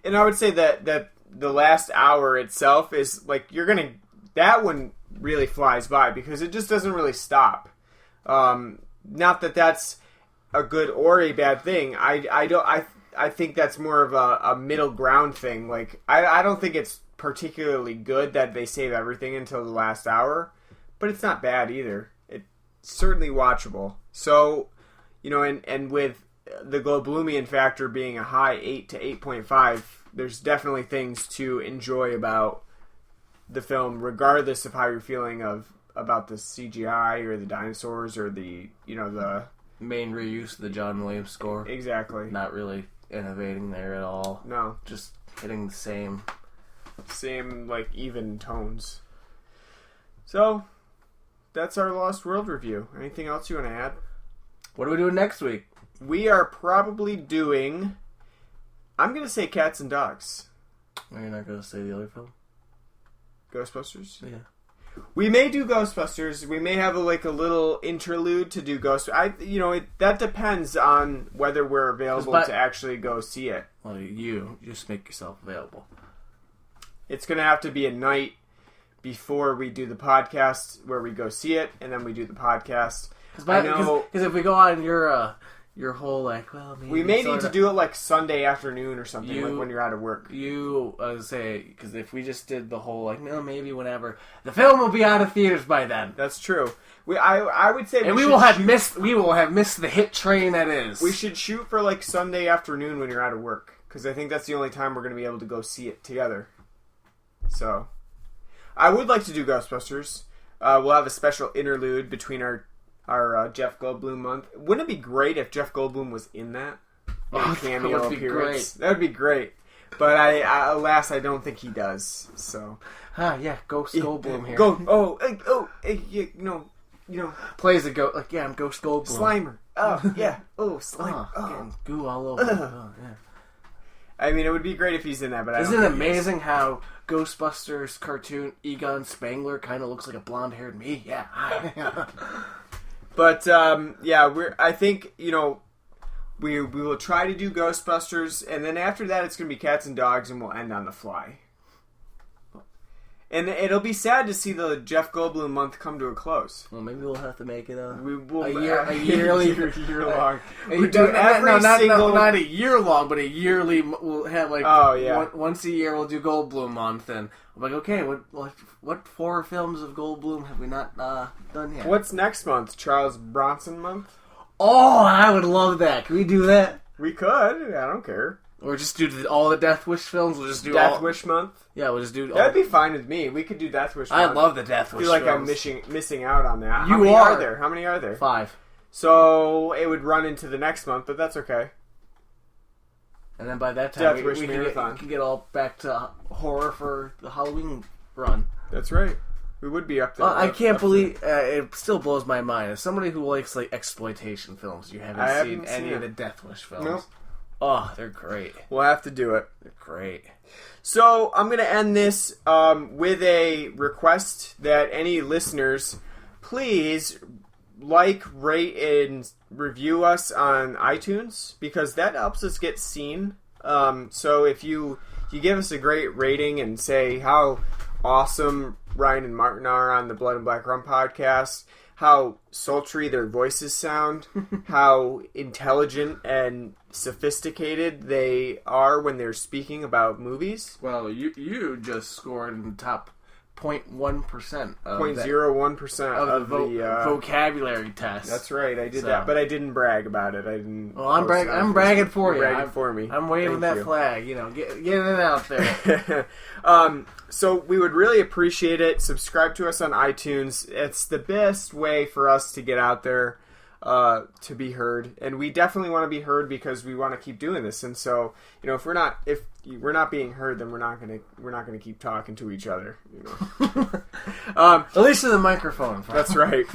and I would say that the last hour itself is like that one really flies by because it just doesn't really stop. Not that that's a good or a bad thing. I think that's more of a middle ground thing. Like I don't think it's particularly good that they save everything until the last hour, but it's not bad either. It's certainly watchable. So, and with the Goldblumian Factor being a high 8 to 8.5, there's definitely things to enjoy about the film, regardless of how you're feeling about the CGI or the dinosaurs or the main reuse of the John Williams score. Exactly. Not really innovating there at all. No. Just hitting the same like even tones. So that's our Lost World review. Anything else you want to add? What are we doing next week? We are probably doing, I'm going to say Cats and Dogs. Are you not going to say the other film? Ghostbusters? Yeah. We may do Ghostbusters. We may have a little interlude to do Ghostbusters. That depends on whether we're available to actually go see it. Well, you just make yourself available. It's going to have to be a night before we do the podcast where we go see it, and then we do the podcast. Because if we go on your whole maybe we may need to do it like Sunday afternoon or something, like when you're out of work. Because if we just did the whole maybe whenever, the film will be out of theaters by then. That's true. I would say, and we will have missed the hit train that is. We should shoot for like Sunday afternoon when you're out of work, because I think that's the only time we're going to be able to go see it together. So, I would like to do Ghostbusters. We'll have a special interlude between our Jeff Goldblum month. Wouldn't it be great if Jeff Goldblum was in that? Cameo that would be appearance. That would be great. But alas, I don't think he does. So. Yeah, Ghost Goldblum here. You know. Plays a ghost. Like, I'm Ghost Goldblum. Slimer. Oh, yeah. Oh, Slimer. Getting goo all over. Yeah. I mean, it would be great if he's in that, but Isn't it amazing how Ghostbusters cartoon Egon Spangler kind of looks like a blonde-haired me? Yeah. But, I think, we will try to do Ghostbusters, and then after that it's going to be Cats and Dogs, and we'll end on The Fly. And it'll be sad to see the Jeff Goldblum month come to a close. Well, maybe we'll have to make it a yearly year long. Not a year long, but a yearly. We'll have once a year we'll do Goldblum month, and I'm like, okay, what 4 films of Goldblum have we not done yet? What's next month? Charles Bronson month? Oh, I would love that. Can we do that? We could. I don't care. Or just do all the Death Wish films. We'll just do Death Wish month. Yeah, we'll just do. That'd be fine with me. We could do Death Wish. I love the Death Wish. I feel like films. I'm missing out on that. How many are there? 5. So it would run into the next month, but that's okay. And then by that time, Death Wish we marathon. can get all back to horror for the Halloween run. That's right. We would be up there. I can't believe it. Still blows my mind. As somebody who likes exploitation films, you haven't seen any of the Death Wish films. Nope. Oh, they're great. We'll have to do it. They're great. So I'm going to end this with a request that any listeners please rate, and review us on iTunes, because that helps us get seen. So if you give us a great rating and say how awesome Ryan and Martin are on the Blood and Black Rum podcast, how sultry their voices sound, how intelligent and sophisticated they are when they're speaking about movies. Well, you just scored in the top 0.1% of 0.01% of the vocabulary test. That's right, I did that, but I didn't brag about it. I didn't. Well, I'm bragging for you. Bragging for me. I'm waving that flag. Getting it out there. So we would really appreciate it. Subscribe to us on iTunes. It's the best way for us to get out there, to be heard, and we definitely want to be heard because we want to keep doing this. And so, if we're not being heard, then we're not gonna keep talking to each other. At least in the microphone. That's right.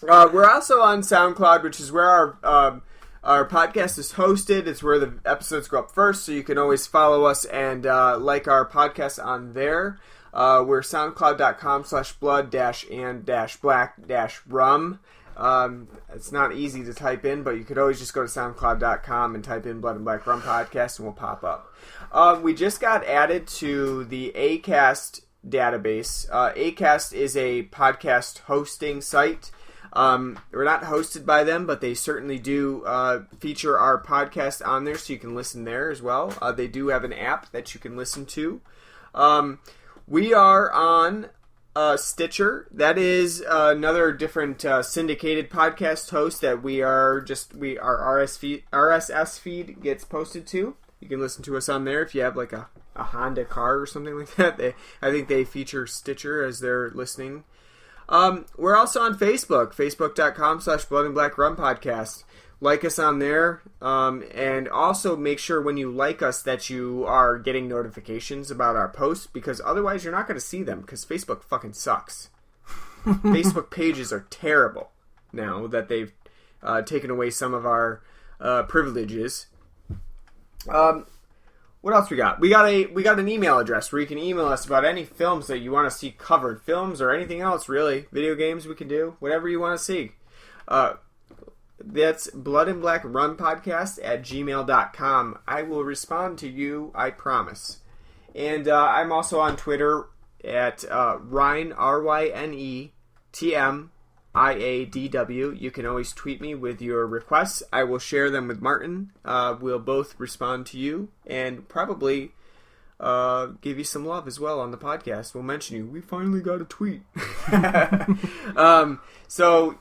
We're also on SoundCloud, which is where our podcast is hosted. It's where the episodes go up first, so you can always follow us and like our podcast on there. We're soundcloud.com/blood-and-black-rum. It's not easy to type in, but you could always just go to soundcloud.com and type in Blood and Black Rum Podcast and we'll pop up. We just got added to the Acast database. Acast is a podcast hosting site. We're not hosted by them, but they certainly do feature our podcast on there, so you can listen there as well. They do have an app that you can listen to. We are on Stitcher. That is another different syndicated podcast host that our RSS feed gets posted to. You can listen to us on there if you have like a Honda car or something like that. I think they feature Stitcher as their listening. We're also on Facebook, facebook.com/Blood and Black Rum Podcast. Like us on there, and also make sure when you like us that you are getting notifications about our posts, because otherwise you're not going to see them, because Facebook fucking sucks. Facebook pages are terrible now that they've taken away some of our privileges. What else we got? We got an email address where you can email us about any films that you want to see covered. Films or anything else, really. Video games we can do. Whatever you want to see. That's Blood and Black Rum Podcast @gmail.com. I will respond to you, I promise. And I'm also on Twitter at Ryan, RYNETMIADW. You can always tweet me with your requests. I will share them with Martin. We'll both respond to you and probably give you some love as well on the podcast. We'll mention you. We finally got a tweet. So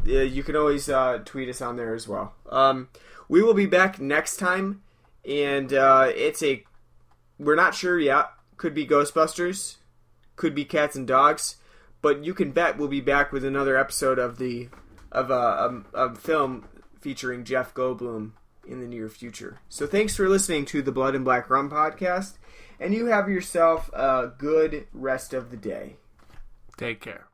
you can always tweet us on there as well. We will be back next time, and we're not sure yet. Could be Ghostbusters. could be cats and dogs, but you can bet we'll be back with another episode of a film featuring Jeff Goldblum in the near future. So thanks for listening to the Blood and Black Rum Podcast, and you have yourself a good rest of the day. Take care.